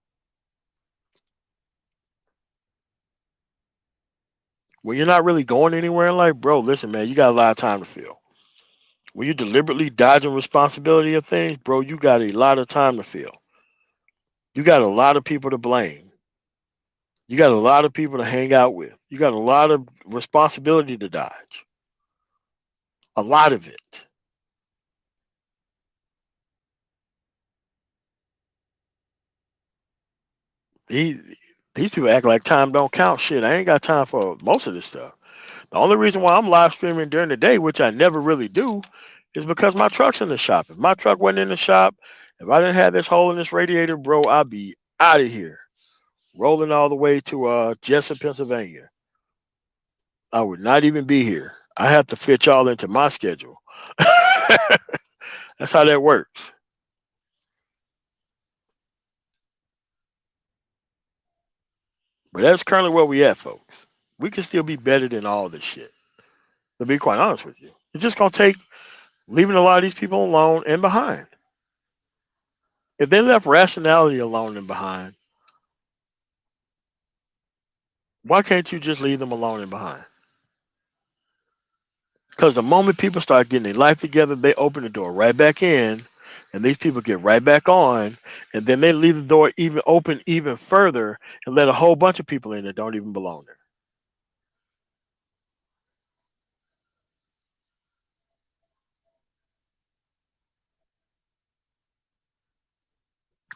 When you're not really going anywhere in life, bro, listen, man, you got a lot of time to feel. When you're deliberately dodging responsibility of things, bro, you got a lot of time to feel. You got a lot of people to blame. You got a lot of people to hang out with. You got a lot of responsibility to dodge. A lot of it. He, these people act like time don't count. Shit, I ain't got time for most of this stuff. The only reason why I'm live streaming during the day, which I never really do, is because my truck's in the shop. If my truck wasn't in the shop, if I didn't have this hole in this radiator, bro, I'd be out of here, rolling all the way to Jessup, Pennsylvania. I would not even be here. I have to fit y'all into my schedule. That's how that works. But that's currently where we at, folks. We can still be better than all this shit. To be quite honest with you, it's just gonna take leaving a lot of these people alone and behind. If they left rationality alone and behind, why can't you just leave them alone and behind? Because the moment people start getting their life together, they open the door right back in And these people get right back on, and then they leave the door even open even further and let a whole bunch of people in that don't even belong there.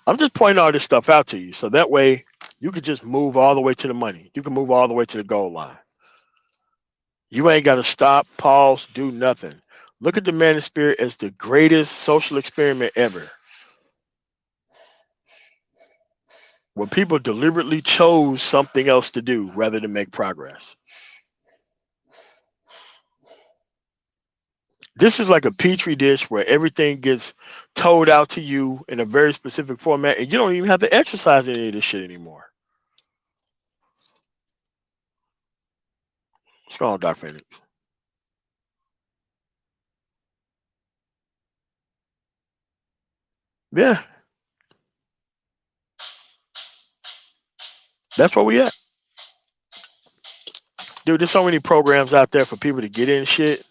I'm just pointing all this stuff out to you so that way you can just move all the way to the money. You can move all the way to the goal line. You ain't got to stop, pause, do nothing. Look at the man spirit as the greatest social experiment ever, where people deliberately chose something else to do rather than make progress. This is like a petri dish where everything gets told out to you in a very specific format, and you don't even have to exercise any of this shit anymore. What's going on, Doc Phoenix? Yeah, that's where we at. Dude, there's so many programs out there for people to get in shit.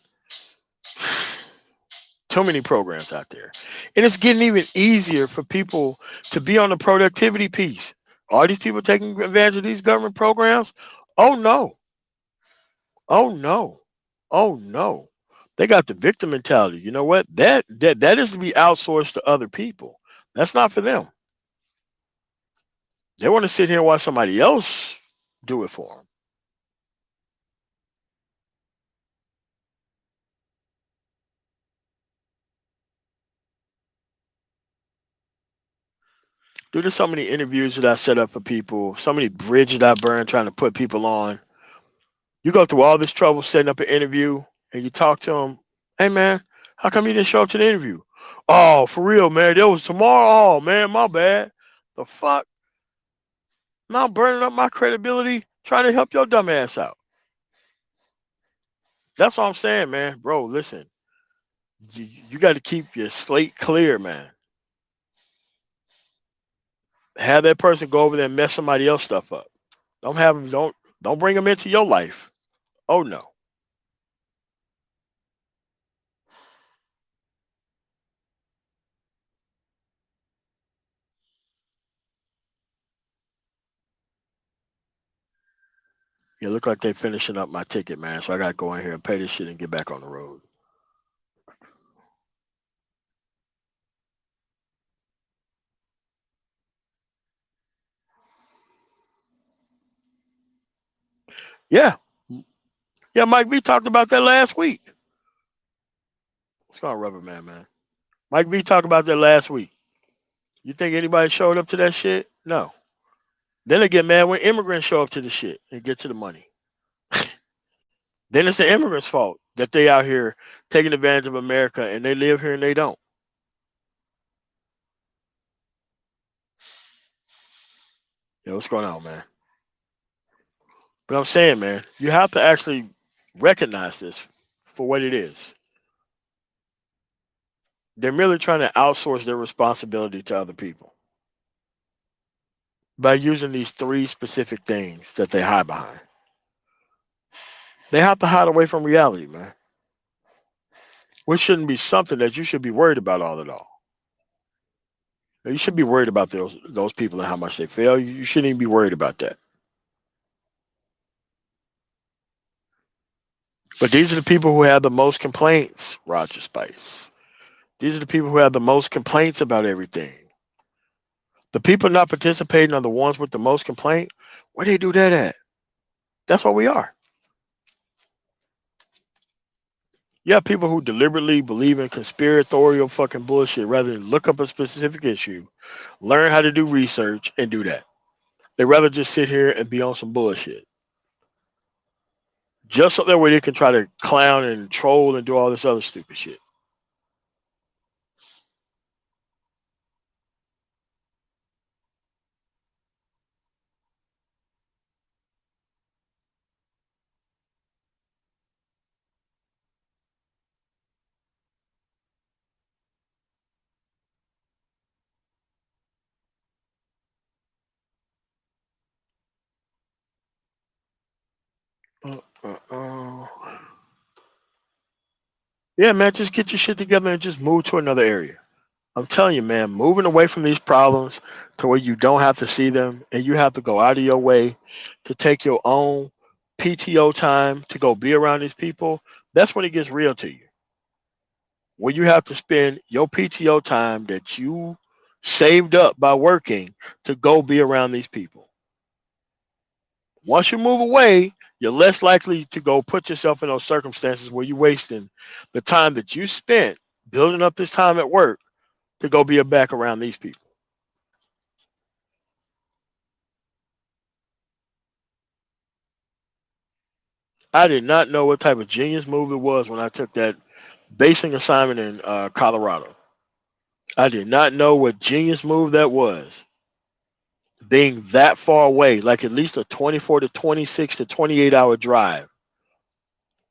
Too many programs out there. And it's getting even easier for people to be on the productivity piece. Are these people taking advantage of these government programs? Oh no. Oh no. Oh no. They got the victim mentality. You know what? That is to be outsourced to other people. That's not for them. They want to sit here and watch somebody else do it for them. Dude, there's so many interviews that I set up for people, so many bridges that I burned trying to put people on. You go through all this trouble setting up an interview and you talk to them. Hey man, how come you didn't show up to the interview? Oh, for real, man. That was tomorrow. Oh man, my bad. The fuck? Now burning up my credibility trying to help your dumb ass out. That's what I'm saying, man. Bro, listen. You got to keep your slate clear, man. Have that person go over there and mess somebody else stuff up. Don't bring them into your life. Oh no. You look like they finishing up my ticket, man. So I gotta go in here and pay this shit and get back on the road. Yeah. Yeah, Mike V talked about that last week. What's going on, Rubber man? Mike V talked about that last week. You think anybody showed up to that shit? No. Then they get mad when immigrants show up to the shit and get to the money. Then it's the immigrants' fault that they out here taking advantage of America and they live here and they don't. What's going on, man? But I'm saying, man, you have to actually recognize this for what it is. They're merely trying to outsource their responsibility to other people by using these three specific things that they hide behind. They have to hide away from reality, man, which shouldn't be something that you should be worried about all at all. You should be worried about those people and how much they fail. You shouldn't even be worried about that. But these are the people who have the most complaints, Roger Spice. These are the people who have the most complaints about everything. The people not participating are the ones with the most complaint. Where they do that at? That's what we are. You have people who deliberately believe in conspiratorial fucking bullshit rather than look up a specific issue, learn how to do research, and do that. They rather just sit here and be on some bullshit. Just so that way they can try to clown and troll and do all this other stupid shit. Uh, uh, uh. Yeah, man, just get your shit together and just move to another area. I'm telling you, man, moving away from these problems to where you don't have to see them and you have to go out of your way to take your own PTO time to go be around these people, that's when it gets real to you. When you have to spend your PTO time that you saved up by working to go be around these people. Once you move away, you're less likely to go put yourself in those circumstances where you're wasting the time that you spent building up this time at work to go be back around these people. I did not know what type of genius move it was when I took that basing assignment in Colorado. I did not know what genius move that was. Being that far away, like at least a 24 to 26 to 28-hour drive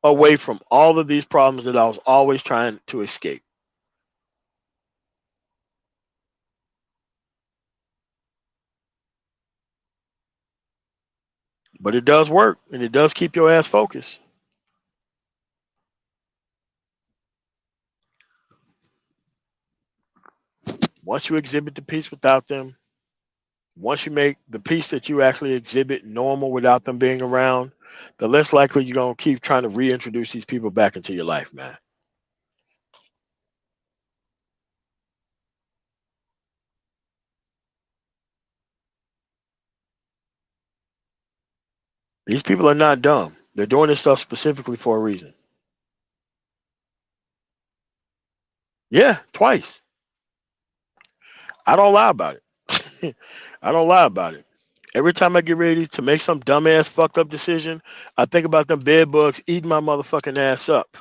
away from all of these problems that I was always trying to escape. But it does work and it does keep your ass focused. Once you exhibit the peace without them, once you make the peace that you actually exhibit normal without them being around, the less likely you're going to keep trying to reintroduce these people back into your life, man. These people are not dumb. They're doing this stuff specifically for a reason. Yeah, twice. I don't lie about it. I don't lie about it. Every time I get ready to make some dumbass fucked up decision, I think about them bed bugs eating my motherfucking ass up.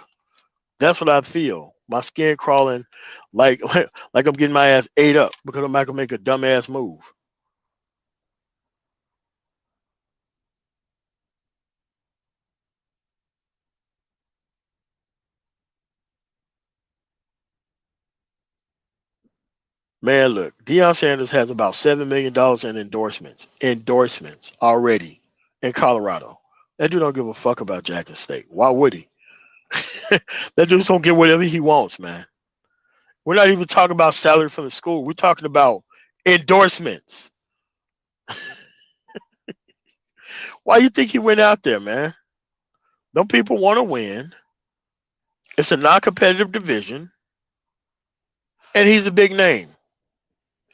That's what I feel. My skin crawling like like I'm getting my ass ate up because I'm not gonna make a dumbass move. Man, look, Deion Sanders has about $7 million in endorsements already in Colorado. That dude don't give a fuck about Jackson State. Why would he? That dude's gonna get whatever he wants, man. We're not even talking about salary from the school. We're talking about endorsements. Why you think he went out there, man? Them people want to win. It's a non-competitive division, and he's a big name.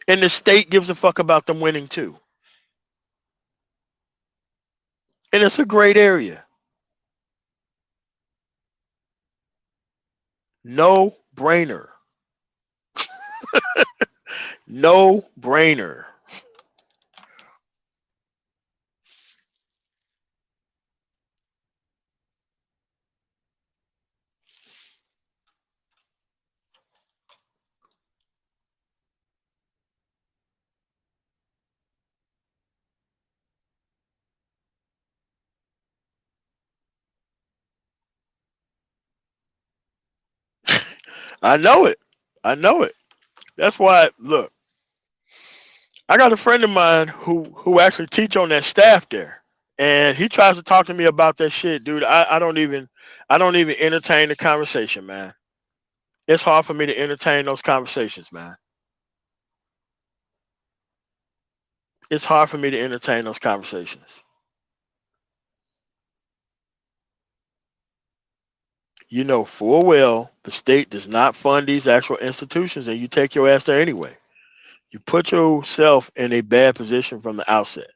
And the state gives a fuck about them winning too. And it's a great area. No brainer. No brainer. I know it. I know it. That's why. Look, I got a friend of mine who actually teach on that staff there, and he tries to talk to me about that shit, dude. I don't even entertain the conversation, man. It's hard for me to entertain those conversations, man. It's hard for me to entertain those conversations. You know full well the state does not fund these actual institutions, and you take your ass there anyway. You put yourself in a bad position from the outset.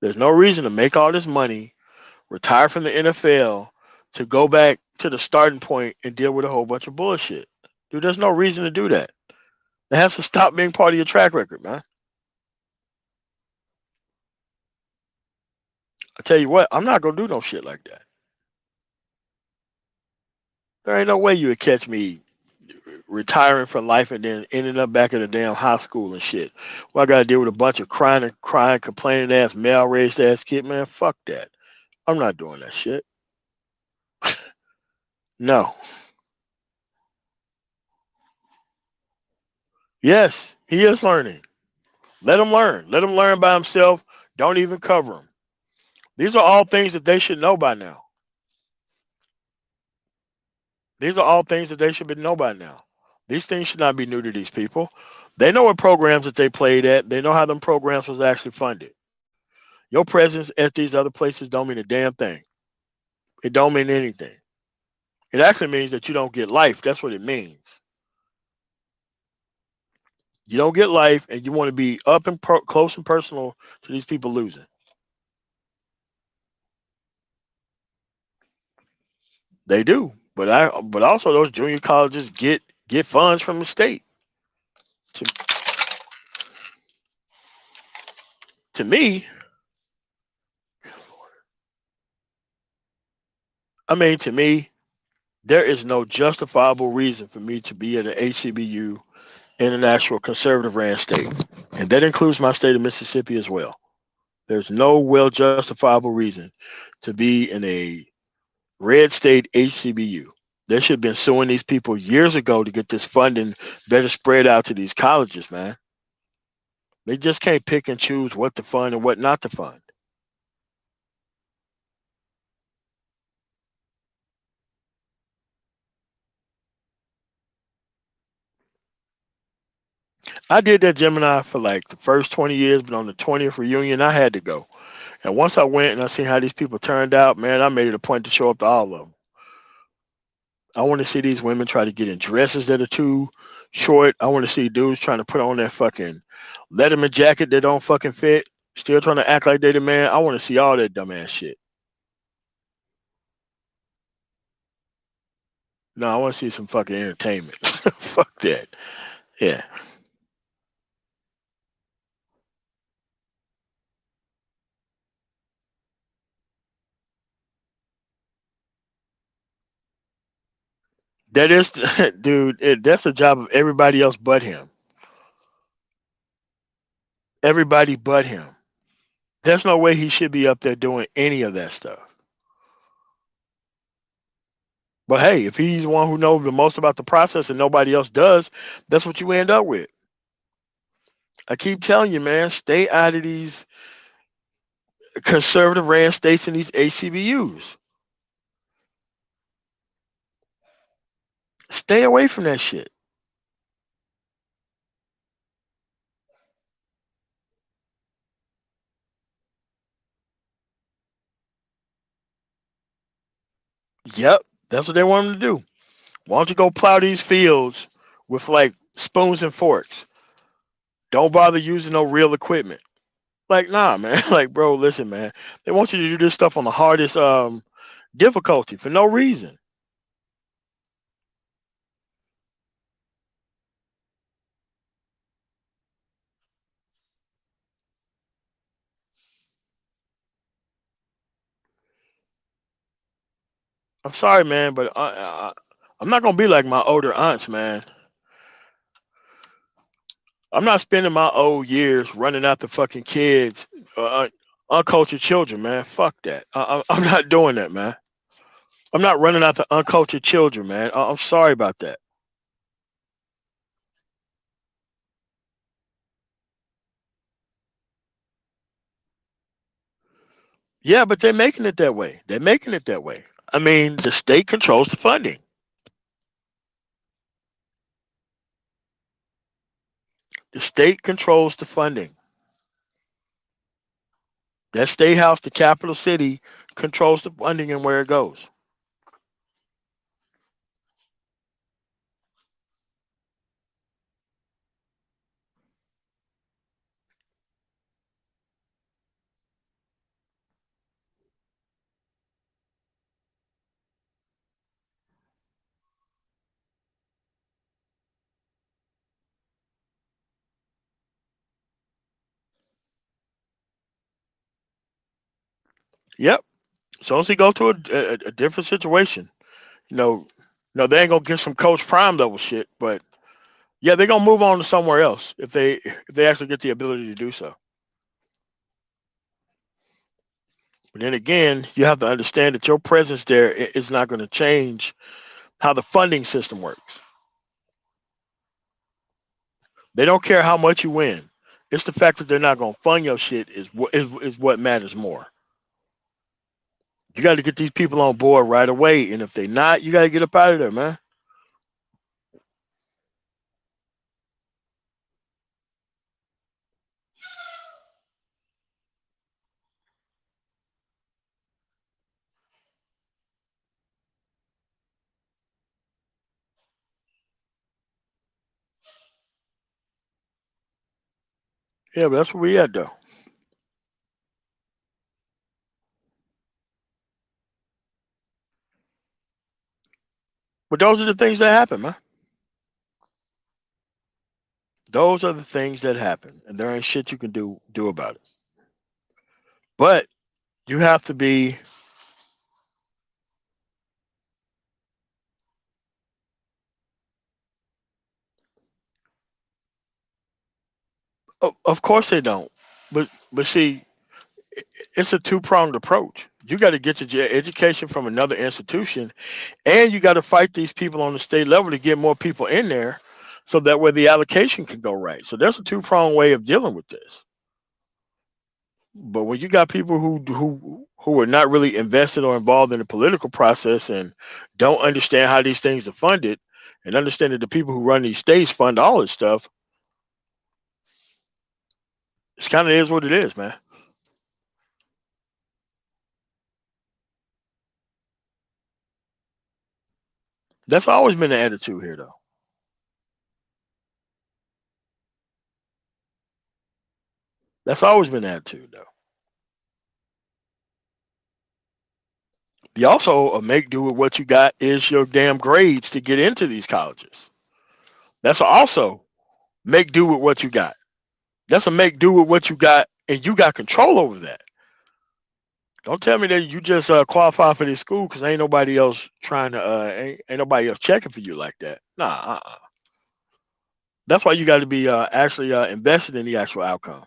There's no reason to make all this money, retire from the NFL, to go back to the starting point and deal with a whole bunch of bullshit. Dude, there's no reason to do that. It has to stop being part of your track record, man. I tell you what, I'm not gonna do no shit like that. There ain't no way you would catch me retiring from life and then ending up back at a damn high school and shit. Well, I got to deal with a bunch of crying, complaining ass, male raised ass kid. Man, fuck that. I'm not doing that shit. No. Yes, he is learning. Let him learn. Let him learn by himself. Don't even cover him. These are all things that they should know by now. These are all things that they should know by now. These things should not be new to these people. They know what programs that they played at. They know how them programs was actually funded. Your presence at these other places don't mean a damn thing. It don't mean anything. It actually means that you don't get life. That's what it means. You don't get life, and you want to be up and close and personal to these people losing. They do, but also those junior colleges get funds from the state. To to me, to me, there is no justifiable reason for me to be at an HCBU in an actual conservative ran state, and that includes my state of Mississippi as well. There's no well justifiable reason to be in a red state HCBU. They should have been suing these people years ago to get this funding better spread out to these colleges, man. They just can't pick and choose what to fund and what not to fund. I did that Gemini for like the first 20 years, but on the 20th reunion, I had to go. And once I went and I seen how these people turned out, man, I made it a point to show up to all of them. I want to see these women try to get in dresses that are too short. I want to see dudes trying to put on that fucking Letterman jacket that don't fucking fit, still trying to act like they the man. I want to see all that dumbass shit. No, I want to see some fucking entertainment. Fuck that. Yeah. That is, dude, that's the job of everybody else but him. Everybody but him. There's no way he should be up there doing any of that stuff. But hey, if he's the one who knows the most about the process and nobody else does, that's what you end up with. I keep telling you, man, stay out of these conservative ran states and these HCBUs. Stay away from that shit. Yep, that's what they want him to do. Why don't you go plow these fields with like spoons and forks? Don't bother using no real equipment. Like, nah, man. Like, bro, listen, man. They want you to do this stuff on the hardest difficulty for no reason. I'm sorry, man, but I'm not gonna be like my older aunts, man. I'm not spending my old years running after fucking kids, uncultured children, man. Fuck that. I'm not doing that, man. I'm not running after uncultured children, man. I'm sorry about that. Yeah, but they're making it that way. They're making it that way. The state controls the funding. The state controls the funding. That state house, the capital city, controls the funding and where it goes. Yep. As soon as he go to a different situation, you know, no, they ain't gonna get some Coach Prime level shit, but yeah, they're gonna move on to somewhere else if they actually get the ability to do so. But then again, you have to understand that your presence there is not going to change how the funding system works. They don't care how much you win. It's the fact that they're not going to fund your shit is what matters more. You got to get these people on board right away, and if they not, you got to get up out of there, man. Yeah, but that's where we at though. But those are the things that happen, man. Those are the things that happen, and there ain't shit you can do about it. But you have to be. Of course they don't. But see, it's a two pronged approach. You got to get your education from another institution, and you got to fight these people on the state level to get more people in there, so that way the allocation can go right. So there's a two pronged way of dealing with this. But when you got people who are not really invested or involved in the political process and don't understand how these things are funded, and understand that the people who run these states fund all this stuff, it's kind of is what it is, man. That's always been the attitude here, though. That's always been the attitude, though. You also make do with what you got is your damn grades to get into these colleges. That's also make do with what you got. That's a make do with what you got, and you got control over that. Don't tell me that you just qualify for this school because ain't nobody else trying to ain't nobody else checking for you like that. Nah, that's why you got to be actually invested in the actual outcome,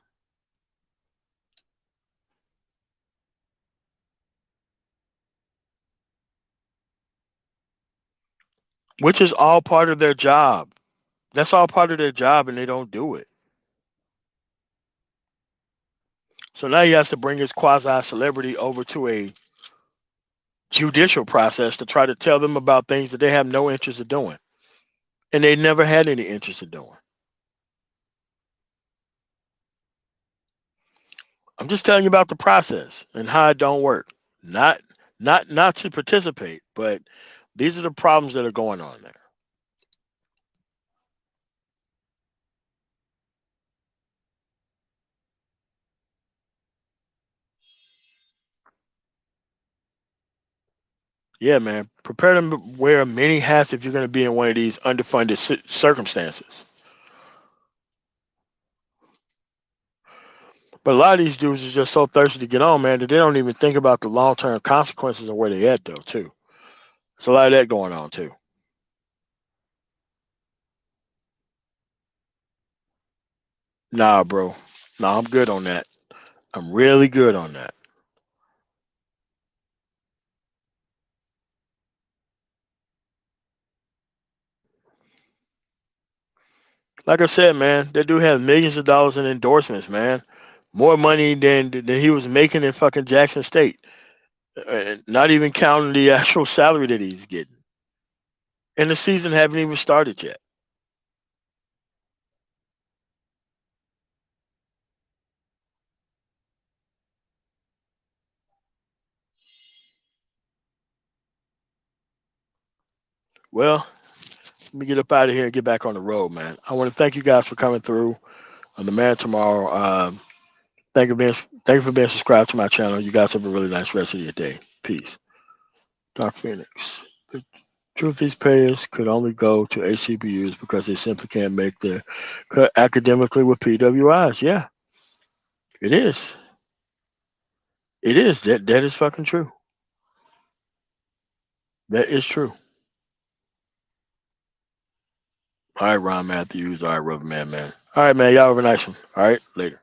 which is all part of their job. That's all part of their job, and they don't do it. So now he has to bring his quasi celebrity over to a judicial process to try to tell them about things that they have no interest in doing, and they never had any interest in doing. I'm just telling you about the process and how it don't work. Not not to participate, but these are the problems that are going on there. Yeah, man. Prepare them to wear many hats if you're going to be in one of these underfunded circumstances. But a lot of these dudes are just so thirsty to get on, man, that they don't even think about the long term consequences of where they at, though. Too. There's a lot of that going on too. Nah, bro. Nah, I'm good on that. I'm really good on that. Like I said, man, that dude has millions of dollars in endorsements, man. More money than he was making in fucking Jackson State. Not even counting the actual salary that he's getting. And the season haven't even started yet. Well, let me get up out of here and get back on the road, man. I want to thank you guys for coming through on the Man Tomorrow. Thank you, thank you for being subscribed to my channel. You guys have a really nice rest of your day. Peace. Dark Phoenix. The truth, these payers could only go to HCBUs because they simply can't make the cut academically with PWIs. Yeah, it is. It is. That is fucking true. That is true. All right, Ron Matthews. All right, Rubber Man, man. All right, man. Y'all have a nice one. All right, later.